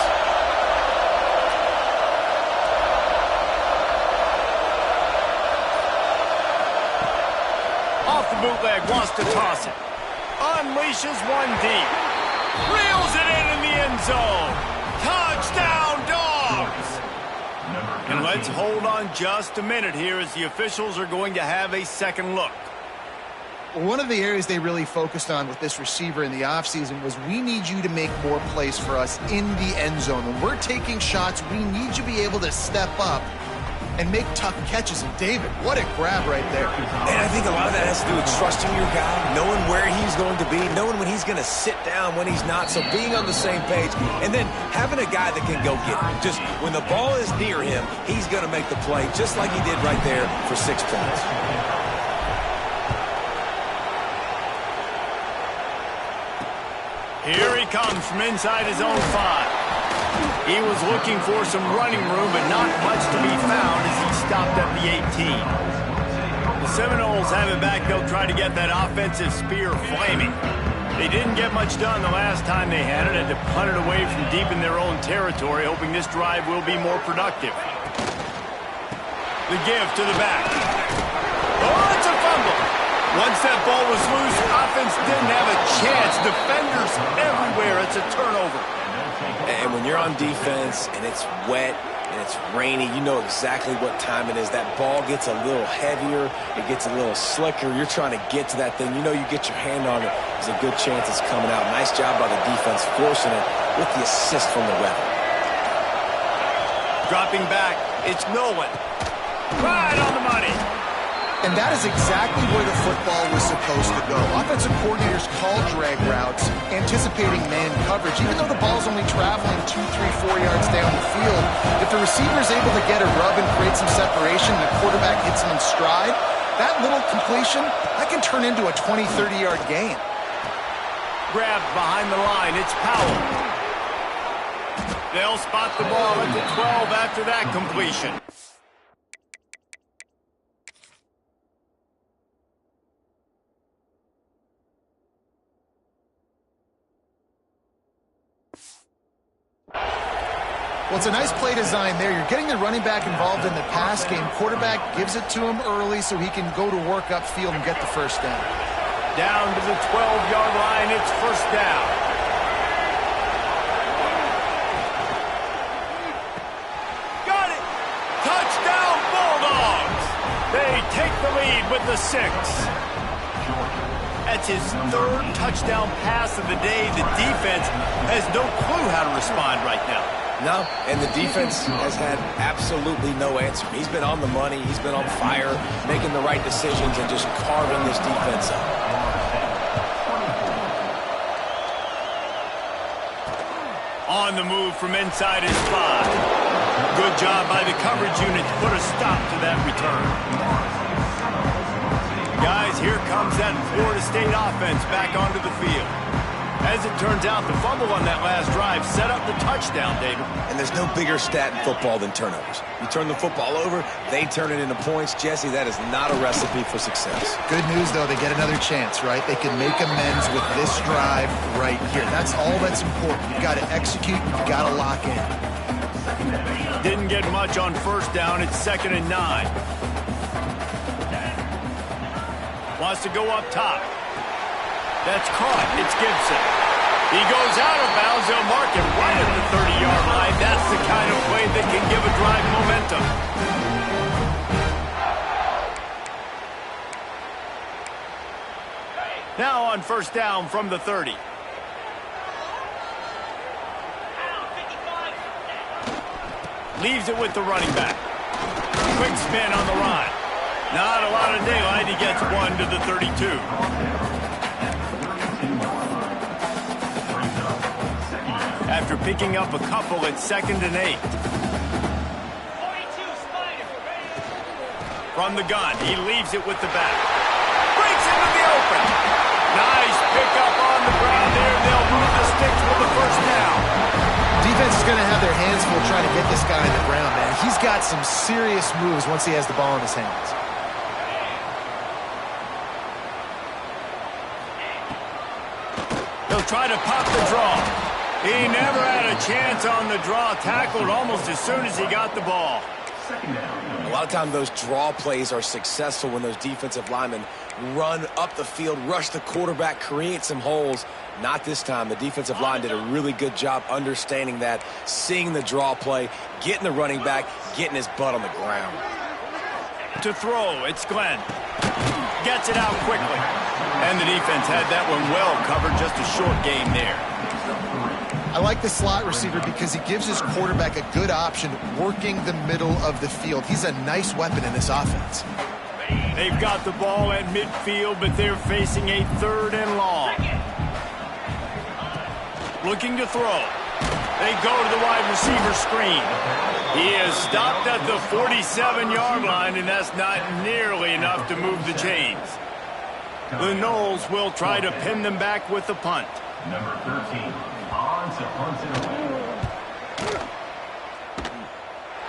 Off the bootleg, wants to toss it. Unleashes one deep. Reels it in the end zone. Touchdown, Dogs! And let's hold on just a minute here as the officials are going to have a second look. One of the areas they really focused on with this receiver in the offseason was we need you to make more plays for us in the end zone. When we're taking shots, we need you to be able to step up and make tough catches. And David, what a grab right there. And I think a lot of that has to do with trusting your guy, knowing where he's going to be, knowing when he's going to sit down, when he's not, so being on the same page, and then having a guy that can go get it. Just when the ball is near him, he's going to make the play, just like he did right there for 6 points. Here he comes from inside his own 5. He was looking for some running room, but not much to be found as he stopped at the 18. The Seminoles have it back. They'll try to get that offensive spear flaming. They didn't get much done the last time they had it. Had to punt it away from deep in their own territory, hoping this drive will be more productive. The give to the back. Oh, it's a fumble. Once that ball was loose, offense didn't have a chance. Defenders everywhere. It's a turnover. And when you're on defense and it's wet and it's rainy, you know exactly what time it is. That ball gets a little heavier. It gets a little slicker. You're trying to get to that thing. You know you get your hand on it. There's a good chance it's coming out. Nice job by the defense forcing it with the assist from the weather. Dropping back, it's Nolan. Right on the money. And that is exactly where the football was supposed to go. Offensive coordinators call drag routes, anticipating man coverage. Even though the ball's only traveling 2, 3, 4 yards down the field, if the receiver's able to get a rub and create some separation and the quarterback hits him in stride, that little completion, that can turn into a 20, 30-yard gain. Grabbed behind the line, it's Powell. They'll spot the ball at the 12 after that completion. Well, it's a nice play design there. You're getting the running back involved in the pass game. Quarterback gives it to him early so he can go to work upfield and get the first down. Down to the 12-yard line, it's first down. Got it! Touchdown, Bulldogs! They take the lead with the 6. That's his 3rd touchdown pass of the day. The defense has no clue how to respond right now. No, and the defense has had absolutely no answer. He's been on the money. He's been on fire, making the right decisions and just carving this defense up. On the move from inside his 5. Good job by the coverage unit to put a stop to that return. Guys, here comes that Florida State offense back onto the field. As it turns out, the fumble on that last drive set up the touchdown, David. And there's no bigger stat in football than turnovers. You turn the football over, they turn it into points. Jesse, that is not a recipe for success. Good news, though, they get another chance, right? They can make amends with this drive right here. That's all that's important. You've got to execute. You've got to lock in. Didn't get much on first down. It's 2nd and 9. Wants to go up top. That's caught. It's Gibson. He goes out of bounds. They'll mark him right at the 30-yard line. That's the kind of play that can give a drive momentum. Now on first down from the 30. Leaves it with the running back. Quick spin on the run. Not a lot of daylight. He gets one to the 32. After picking up a couple at 2nd and 8. From the gun, he leaves it with the back. Breaks into the open. Nice pickup on the ground there. They'll move the sticks for the first down. Defense is going to have their hands full trying to get this guy in the ground, man. He's got some serious moves once he has the ball in his hands. He'll try to pop the draw. He never had a chance on the draw. Tackled almost as soon as he got the ball. A lot of times those draw plays are successful when those defensive linemen run up the field, rush the quarterback, create some holes. Not this time. The defensive line did a really good job understanding that, seeing the draw play, getting the running back, getting his butt on the ground. To throw, it's Glenn. Gets it out quickly. And the defense had that one well covered, just a short gain there. I like the slot receiver because he gives his quarterback a good option working the middle of the field. He's a nice weapon in this offense. They've got the ball at midfield, but they're facing a 3rd and long. Looking to throw. They go to the wide receiver screen. He is stopped at the 47-yard line, and that's not nearly enough to move the chains. The Noles will try to pin them back with the punt. Number 13, Bonds punts it away.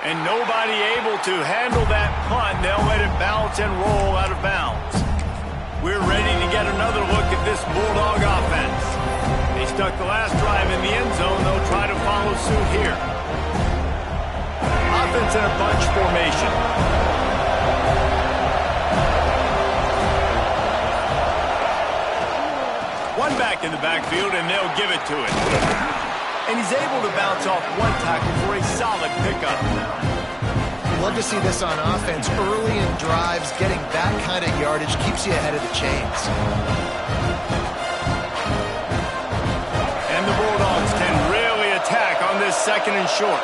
And nobody able to handle that punt. They'll let it bounce and roll out of bounds. We're ready to get another look at this Bulldog offense. They stuck the last drive in the end zone. They'll try to follow suit here. Offense in a bunch formation. One back in the backfield, and they'll give it to it. And he's able to bounce off one tackle for a solid pickup. Love to see this on offense. Early in drives, getting that kind of yardage keeps you ahead of the chains. And the Bulldogs can really attack on this 2nd and short.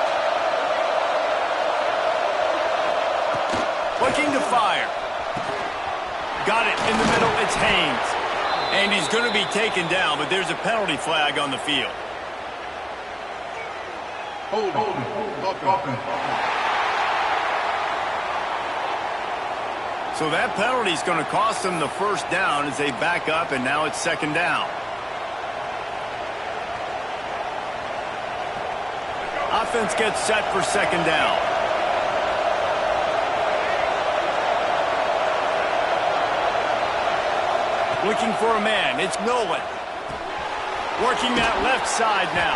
Looking to fire. Got it in the middle. It's Haynes. And he's going to be taken down, but there's a penalty flag on the field. So that penalty is going to cost them the first down as they back up, and now it's 2nd down. Offense gets set for 2nd down. Looking for a man. It's Nolan. Working that left side now.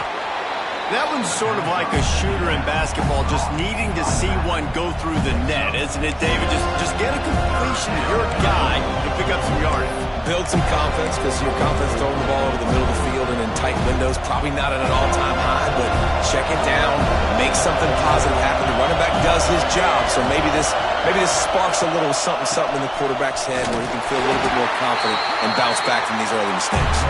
That one's sort of like a shooter in basketball, just needing to see one go through the net, isn't it, David? Just get a completion to your guy and pick up some yardage. Build some confidence, because your confidence throwing the ball over the middle of the field and in tight windows, probably not at an all-time high, but check it down, make something positive happen. The running back does his job, so maybe this sparks a little something in the quarterback's head where he can feel a little bit more confident and bounce back from these early mistakes.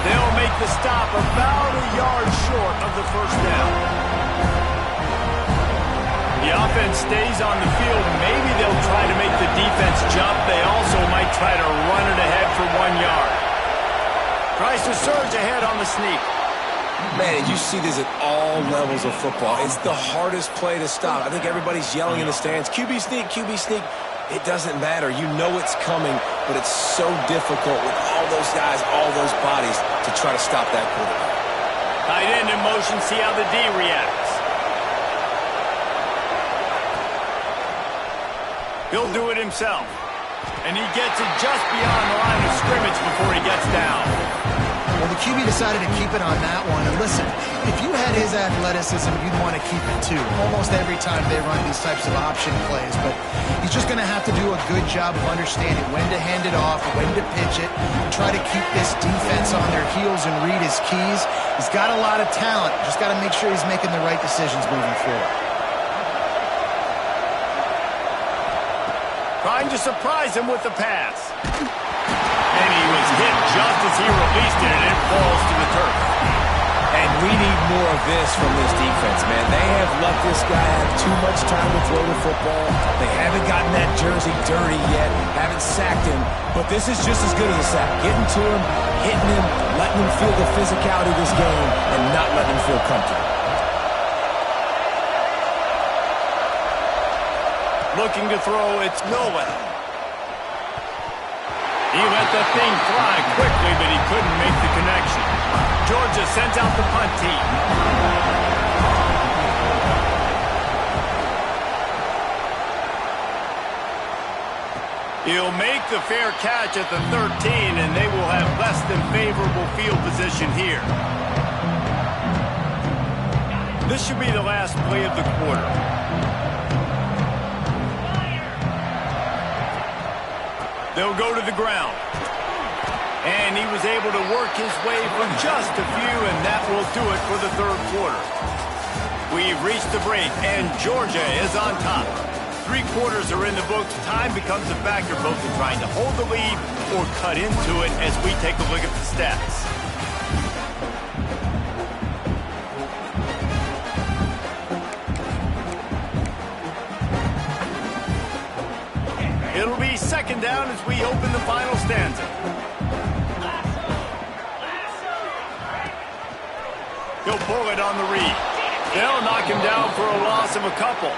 They'll make the stop about a yard short of the first down. The offense stays on the field. Maybe they'll try to make the defense jump. They also might try to run it ahead for 1 yard. Tries to surge ahead on the sneak. Man, you see this at all levels of football. It's the hardest play to stop. I think everybody's yelling in the stands, QB sneak, QB sneak. It doesn't matter. You know it's coming, but it's so difficult with all those guys, all those bodies to try to stop that quarterback. Tight end in motion, see how the D reacts. He'll do it himself. And he gets it just beyond the line of scrimmage before he gets down. Well, the QB decided to keep it on that one. And listen, if you had his athleticism, you'd want to keep it too. Almost every time they run these types of option plays. But he's just going to have to do a good job of understanding when to hand it off, when to pitch it, and try to keep this defense on their heels and read his keys. He's got a lot of talent. Just got to make sure he's making the right decisions moving forward. Trying to surprise him with the pass. And he was hit just as he released it, and it falls to the turf. And we need more of this from this defense, man. They have let this guy have too much time to throw the football. They haven't gotten that jersey dirty yet, haven't sacked him, but this is just as good as a sack. Getting to him, hitting him, letting him feel the physicality of this game, and not letting him feel comfortable. Looking to throw, it's Nolan. He let the thing fly quickly, but he couldn't make the connection. Georgia sends out the punt team. He'll make the fair catch at the 13, and they will have less than favorable field position here. This should be the last play of the quarter. They'll go to the ground. And he was able to work his way for just a few, and that will do it for the third quarter. We've reached the break, and Georgia is on top. 3 quarters are in the books. Time becomes a factor both in trying to hold the lead or cut into it as we take a look at the stats. It'll be second down as we open the final stanza. He'll pull it on the read. They'll knock him down for a loss of a couple.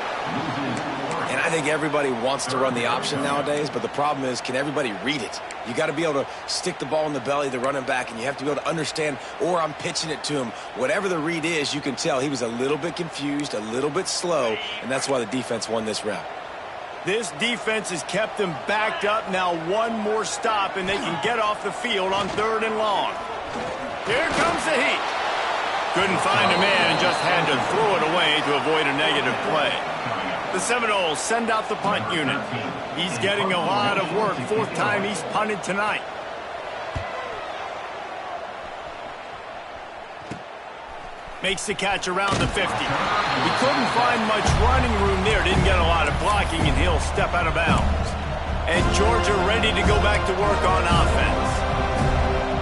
And I think everybody wants to run the option nowadays, but the problem is, can everybody read it? You got to be able to stick the ball in the belly of the running back, and you have to be able to understand, or I'm pitching it to him. Whatever the read is, you can tell he was a little bit confused, a little bit slow, and that's why the defense won this round. This defense has kept them backed up. Now one more stop, and they can get off the field on 3rd and long. Here comes the heat. Couldn't find a man and just had to throw it away to avoid a negative play. The Seminoles send out the punt unit. He's getting a lot of work. 4th time he's punted tonight. Makes the catch around the 50. He couldn't find much running room there. Didn't get a lot of blocking, and he'll step out of bounds. And Georgia ready to go back to work on offense.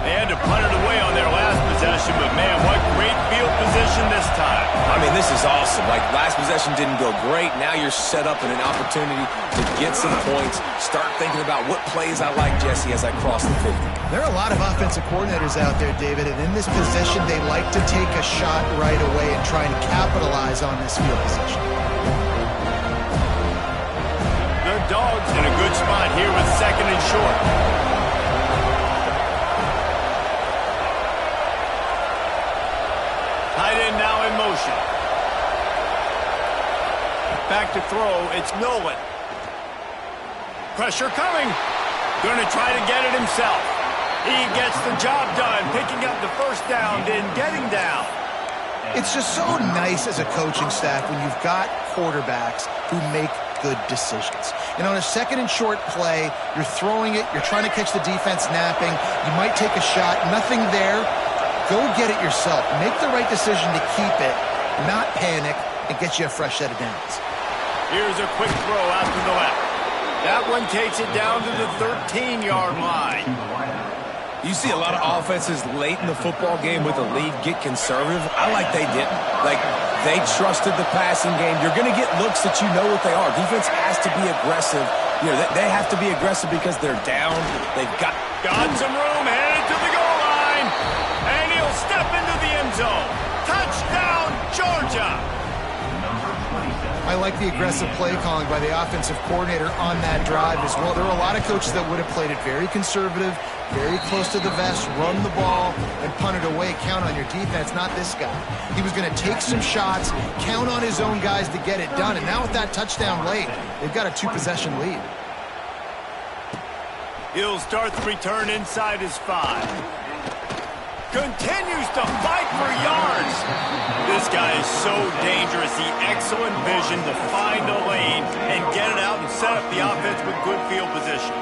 They had to punt it away on their last possession, but man, what great field position this time. I mean, this is awesome. Like, last possession didn't go great. Now you're set up in an opportunity to get some points. Start thinking about what plays I like, Jesse, as I cross the 50. There are a lot of offensive coordinators out there, David, and in this position, they like to take a shot right away and try and capitalize on this field position. The Dogs in a good spot here with 2nd and short. Tight end now in motion. Back to throw, it's Nolan. Pressure coming. Going to try to get it himself. He gets the job done, picking up the 1st down and getting down. It's just so nice as a coaching staff when you've got quarterbacks who make good decisions. And on a 2nd and short play, you're throwing it, you're trying to catch the defense napping, you might take a shot, nothing there. Go get it yourself. Make the right decision to keep it, not panic, and get you a fresh set of downs. Here's a quick throw out to the left. That one takes it down to the 13-yard line. You see a lot of offenses late in the football game with a lead get conservative. I like they didn't. Like, they trusted the passing game. You're going to get looks that you know what they are. Defense has to be aggressive. You know, they have to be aggressive because they're down. They've got some room, headed to the goal line. And he'll step into the end zone. Touchdown, Georgia. I like the aggressive play calling by the offensive coordinator on that drive as well. There are a lot of coaches that would have played it very conservative, very close to the vest, run the ball, and punt it away. Count on your defense, not this guy. He was going to take some shots, count on his own guys to get it done. And now with that touchdown late, they've got a 2-possession lead. He'll start the return inside his 5. Continues to fight for yards. This guy is so dangerous. The excellent vision to find a lane and get it out and set up the offense with good field position.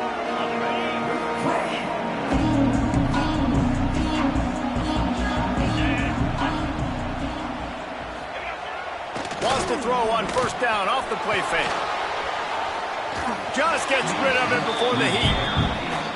Wants to throw on 1st down off the play fake. Just gets rid of it before the heat.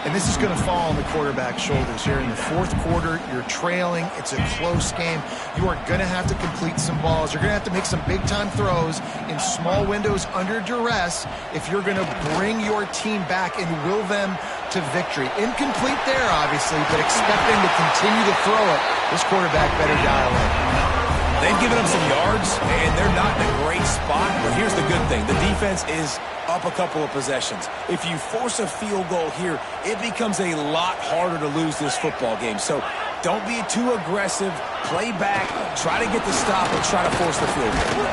And this is going to fall on the quarterback's shoulders here in the fourth quarter. You're trailing. It's a close game. You are going to have to complete some balls. You're going to have to make some big-time throws in small windows under duress if you're going to bring your team back and will them to victory. Incomplete there, obviously, but expecting to continue to throw it. This quarterback better dial in. They've given them some yards, and they're not in a great spot. But here's the good thing. The defense is up a couple of possessions. If you force a field goal here, it becomes a lot harder to lose this football game. So don't be too aggressive. Play back. Try to get the stop and try to force the field goal.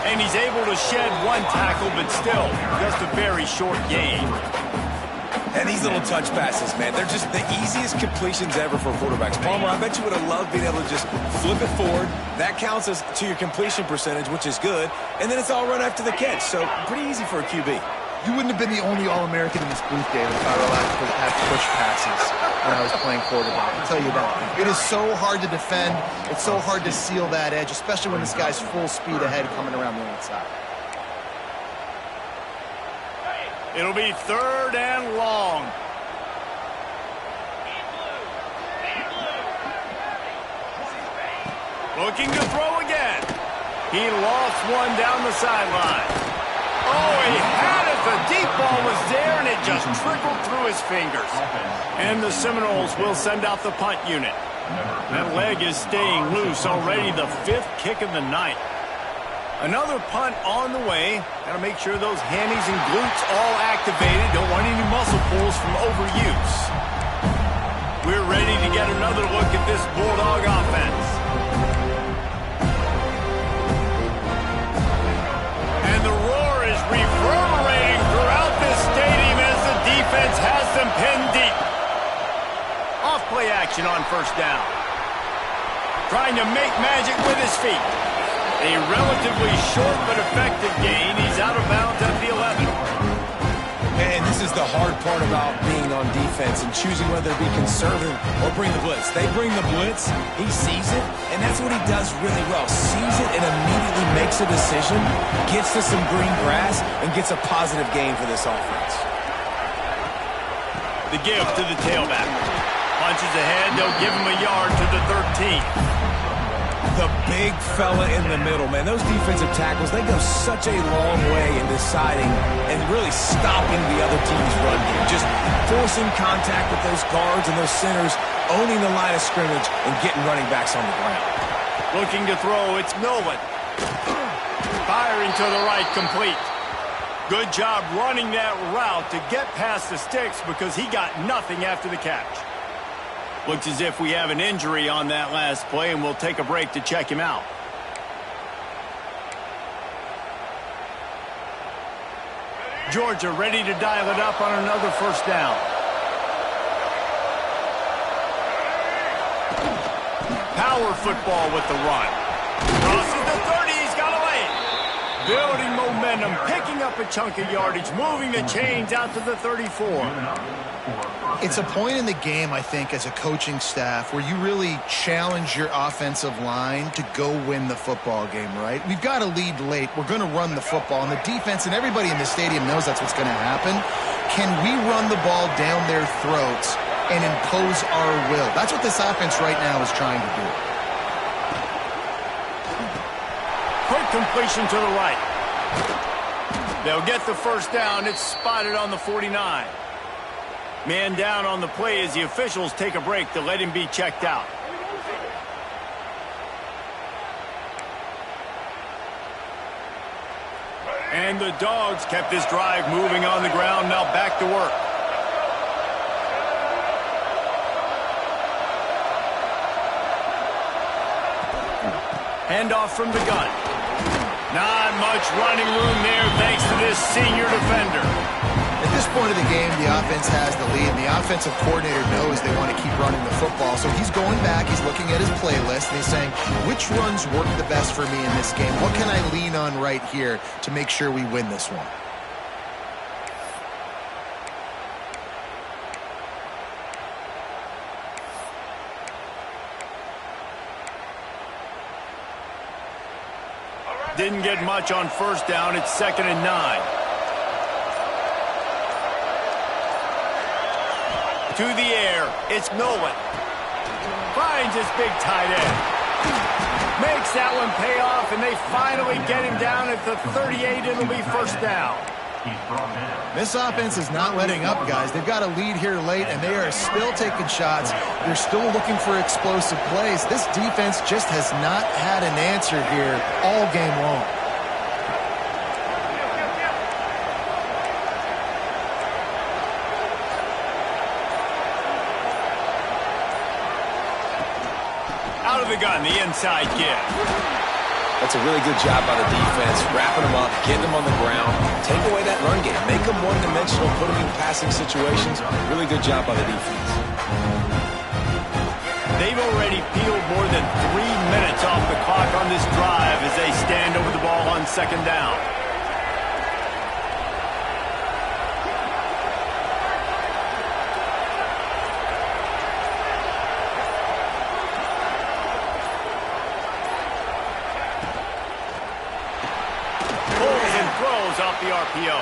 And he's able to shed one tackle, but still just a very short gain. And these little touch passes, man, they're just the easiest completions ever for quarterbacks. Palmer, I bet you would have loved being able to just flip it forward. That counts as to your completion percentage, which is good. And then it's all run after the catch, so pretty easy for a QB. You wouldn't have been the only All-American in this booth, David, if I were allowed to have push passes when I was playing quarterback. I'll tell you that. It is so hard to defend. It's so hard to seal that edge, especially when this guy's full speed ahead coming around the outside. It'll be 3rd and long. Looking to throw again. He lost one down the sideline. Oh, he had it. The deep ball was there, and it just trickled through his fingers. And the Seminoles will send out the punt unit. That leg is staying loose already, the 5th kick of the night. Another punt on the way. Got to make sure those hammies and glutes all activated. Don't want any muscle pulls from overuse. We're ready to get another look at this Bulldog offense. And the roar is reverberating throughout this stadium as the defense has them pinned deep. Off play action on 1st down. Trying to make magic with his feet. A relatively short but effective gain. He's out of bounds at the 11. And this is the hard part about being on defense and choosing whether to be conservative or bring the blitz. They bring the blitz, he sees it, and that's what he does really well. Sees it and immediately makes a decision, gets to some green grass, and gets a positive gain for this offense. The give to the tailback. Punches ahead, they'll give him a yard to the 13. The big fella in the middle, man. Those defensive tackles, they go such a long way in deciding and really stopping the other team's run game. Just forcing contact with those guards and those centers, owning the line of scrimmage, and getting running backs on the ground. Looking to throw, it's Millen. Firing to the right, complete. Good job running that route to get past the sticks because he got nothing after the catch. Looks as if we have an injury on that last play, and we'll take a break to check him out. Georgia ready to dial it up on another 1st down. Power football with the run. Crosses the 30, he's got away. Building momentum, picking up a chunk of yardage, moving the chains out to the 34. It's a point in the game, I think, as a coaching staff where you really challenge your offensive line to go win the football game, right? We've got a lead late. We're going to run the football. And the defense and everybody in the stadium knows that's what's going to happen. Can we run the ball down their throats and impose our will? That's what this offense right now is trying to do. Quick completion to the right. They'll get the 1st down. It's spotted on the 49. Man down on the play as the officials take a break to let him be checked out. And the Dogs kept this drive moving on the ground. Now back to work. Handoff from the gun. Not much running room there thanks to this senior defender. At this point of the game, the offense has the lead, and the offensive coordinator knows they want to keep running the football. So he's going back, he's looking at his playlist, and he's saying, which runs work the best for me in this game? What can I lean on right here to make sure we win this one? Didn't get much on 1st down. It's 2nd and 9. to the air. It's Nolan. Finds his big tight end. Makes that one pay off, and they finally get him down at the 38. It'll be first down. This offense is not letting up, guys. They've got a lead here late, and they are still taking shots. They're still looking for explosive plays. This defense just has not had an answer here all game long. Out of the gun, the inside give. That's a really good job by the defense, wrapping them up, getting them on the ground. Take away that run game. Make them one-dimensional, put them in passing situations. Really good job by the defense. They've already peeled more than 3 minutes off the clock on this drive as they stand over the ball on second down. Off the RPO.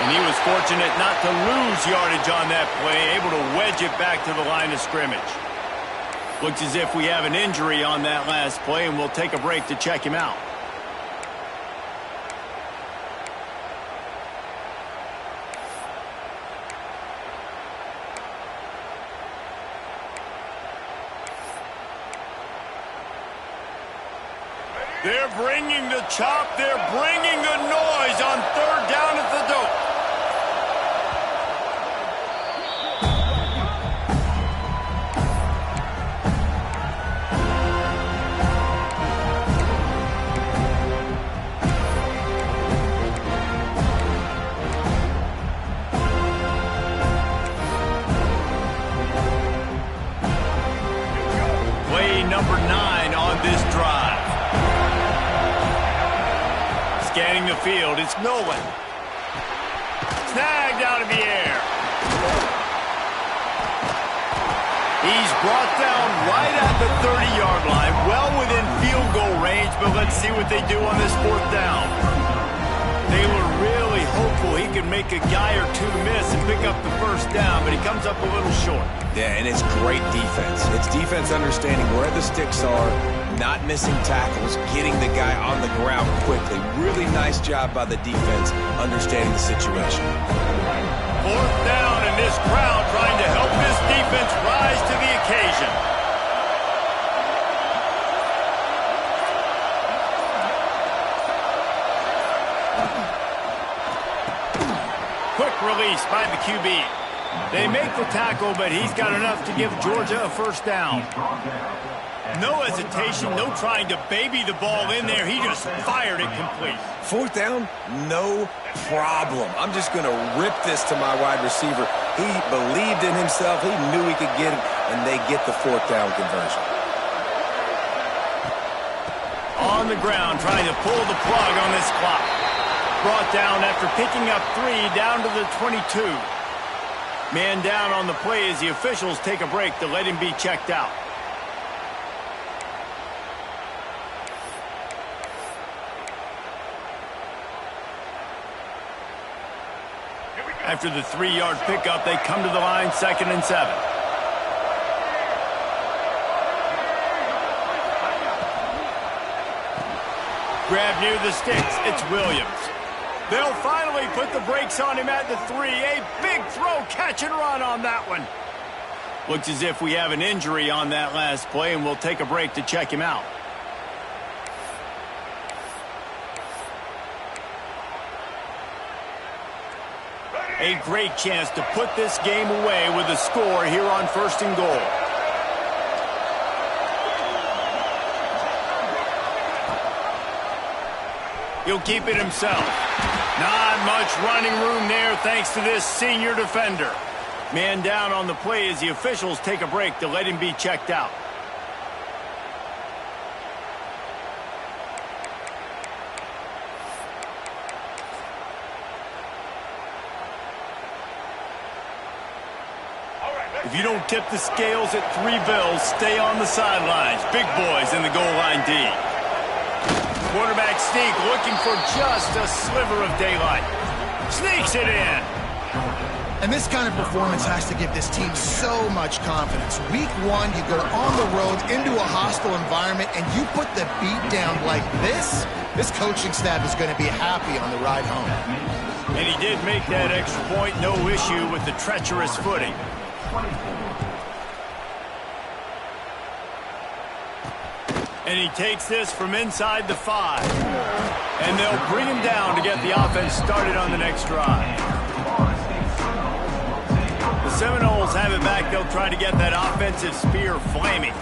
And he was fortunate not to lose yardage on that play, able to wedge it back to the line of scrimmage. Looks as if we have an injury on that last play, and we'll take a break to check him out. They're bringing the chop. They're bringing the noise on third down at the dope. Play number 9 on this drive. Scanning the field, it's Nolan. Snagged out of the air. He's brought down right at the 30-yard line, well within field goal range, but let's see what they do on this fourth down. They were really hopeful he could make a guy or two miss and pick up the first down, but he comes up a little short. Yeah, and it's great defense. It's defense understanding where the sticks are, not missing tackles, getting the guy on the ground quickly. Really nice job by the defense understanding the situation. Fourth down, and this crowd trying to help this defense rise to the occasion. Quick release by the QB. They make the tackle, but he's got enough to give Georgia a first down. No hesitation, no trying to baby the ball in there. He just fired it complete. Fourth down, no problem. I'm just going to rip this to my wide receiver. He believed in himself. He knew he could get it, and they get the fourth down conversion. On the ground, trying to pull the plug on this clock. Brought down after picking up 3 down to the 22. Man down on the play as the officials take a break to let him be checked out. After the 3-yard pickup, they come to the line, 2nd and 7. Grab near the sticks. It's Williams. They'll finally put the brakes on him at the 3. A big throw, catch and run on that one. Looks as if we have an injury on that last play, and we'll take a break to check him out. A great chance to put this game away with a score here on 1st and goal. He'll keep it himself. Not much running room there thanks to this senior defender. Man down on the play as the officials take a break to let him be checked out. If you don't tip the scales at 3 bills, stay on the sidelines. Big boys in the goal line D. Quarterback sneak looking for just a sliver of daylight. Sneaks it in. And this kind of performance has to give this team so much confidence. Week 1, you go on the road into a hostile environment, and you put the beat down like this. This coaching staff is going to be happy on the ride home. And he did make that extra point, no issue with the treacherous footing. And he takes this from inside the 5. And they'll bring him down to get the offense started on the next drive. The Seminoles have it back. They'll try to get that offensive spear flaming.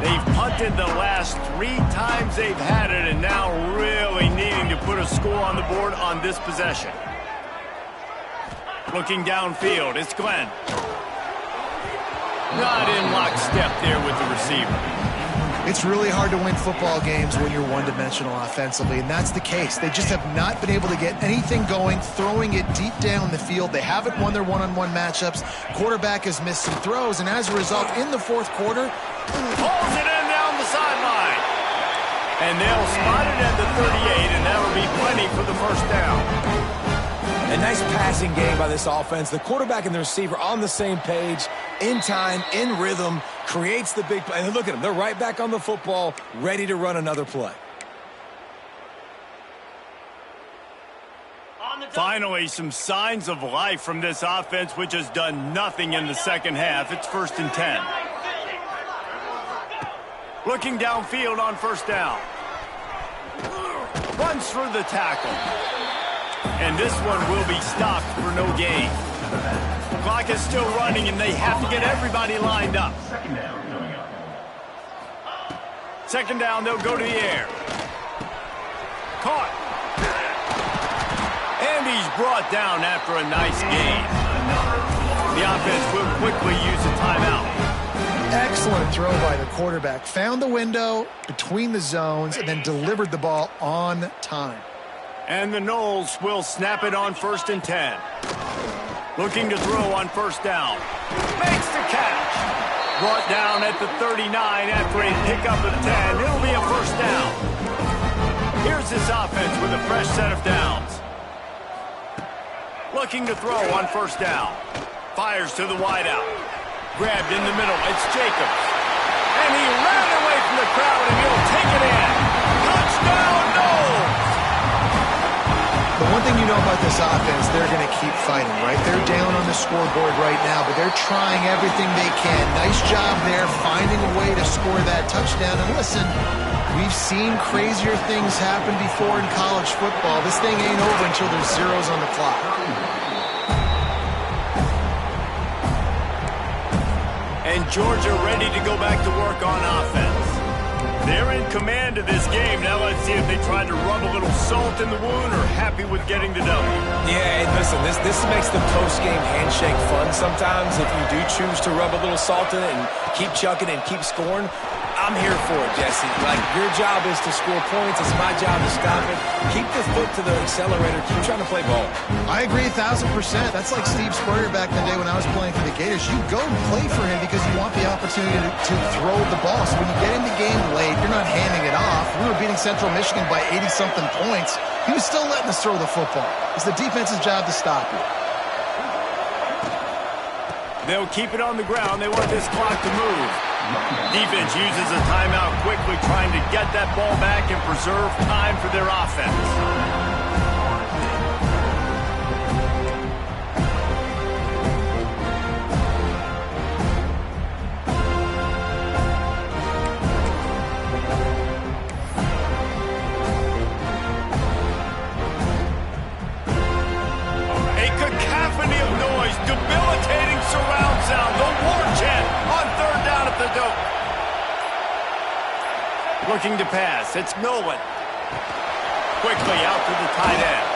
They've punted the last 3 times they've had it, and now really needing to put a score on the board on this possession. Looking downfield, it's Glenn. Not in lockstep there with the receiver. It's really hard to win football games when you're one-dimensional offensively, and that's the case. They just have not been able to get anything going, throwing it deep down the field. They haven't won their one-on-one matchups. Quarterback has missed some throws, and as a result, in the fourth quarter, pulls it in down the sideline. And they'll spot it at the 38, and that'll be plenty for the first down. A nice passing game by this offense. The quarterback and the receiver on the same page, in time, in rhythm, creates the big play. And look at them. They're right back on the football, ready to run another play. Finally, some signs of life from this offense, which has done nothing in the second half. It's 1st and 10. Looking downfield on first down. Runs through the tackle. And this one will be stopped for no gain. Clock is still running, and they have to get everybody lined up. Second down, they'll go to the air. Caught. And he's brought down after a nice gain. The offense will quickly use a timeout. excellent throw by the quarterback. Found the window between the zones and then delivered the ball on time. And the Noles will snap it on 1st and 10. Looking to throw on first down. Makes the catch. Brought down at the 39 after a pickup of 10. It'll be a first down. Here's this offense with a fresh set of downs. Looking to throw on first down. Fires to the wideout. Grabbed in the middle. It's Jacobs. And he ran away from the crowd, and he'll take it in. Touchdown, Noles! The one thing you know about this offense, they're going to keep fighting, right? They're down on the scoreboard right now, but they're trying everything they can. Nice job there, finding a way to score that touchdown. And listen, we've seen crazier things happen before in college football. This thing ain't over until there's zeros on the clock. And Georgia ready to go back to work on offense. They're in command of this game. Now let's see if they try to rub a little salt in the wound or happy with getting the W. Yeah, and listen, this makes the post-game handshake fun sometimes. If you do choose to rub a little salt in it and keep chucking and keep scoring, I'm here for it, Jesse. Like, your job is to score points. It's my job to stop it. Keep the foot to the accelerator. Keep trying to play ball. I agree 1,000%. That's like Steve Spurrier back in the day when I was playing for the Gators. You go play for him because you want the opportunity to throw the ball. So when you get in the game late, you're not handing it off. We were beating Central Michigan by 80-something points. He was still letting us throw the football. It's the defense's job to stop you. They'll keep it on the ground. They want this clock to move. Defense uses a timeout quickly, trying to get that ball back and preserve time for their offense. A cacophony of noise, debilitating surround sound, the war chant on third down at the dope. Looking to pass, it's Nolan. Quickly out to the tight end.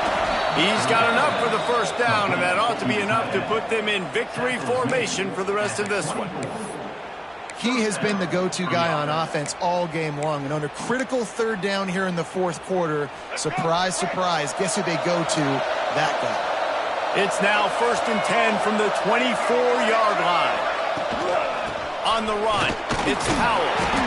He's got enough for the first down, and that ought to be enough to put them in victory formation for the rest of this one. He has been the go-to guy on offense all game long. And on a critical third down here in the fourth quarter, surprise, surprise, guess who they go to? That guy. It's now 1st and 10 from the 24-yard line. On the run, it's Powell.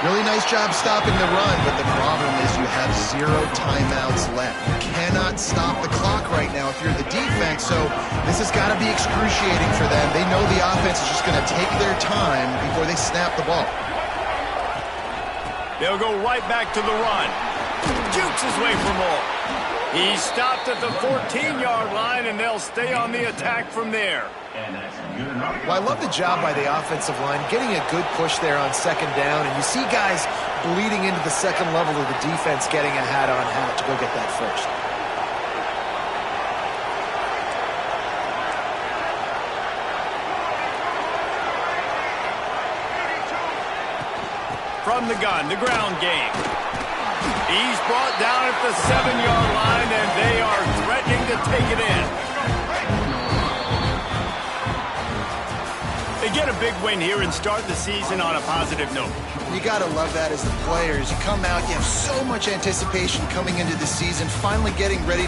Really nice job stopping the run, but the problem is you have 0 timeouts left. You cannot and stop the clock right now if you're the defense, so this has got to be excruciating for them. They know the offense is just going to take their time before they snap the ball. They'll go right back to the run. Jukes his way for more. He stopped at the 14-yard line, and they'll stay on the attack from there. Well, I love the job by the offensive line, getting a good push there on second down, and you see guys bleeding into the second level of the defense getting a hat-on-hat to go get that first. From the gun, the ground game. He's brought down at the 7-yard line, and they are threatening to take it in. They get a big win here and start the season on a positive note. You got to love that as the players. You come out, you have so much anticipation coming into the season, finally getting ready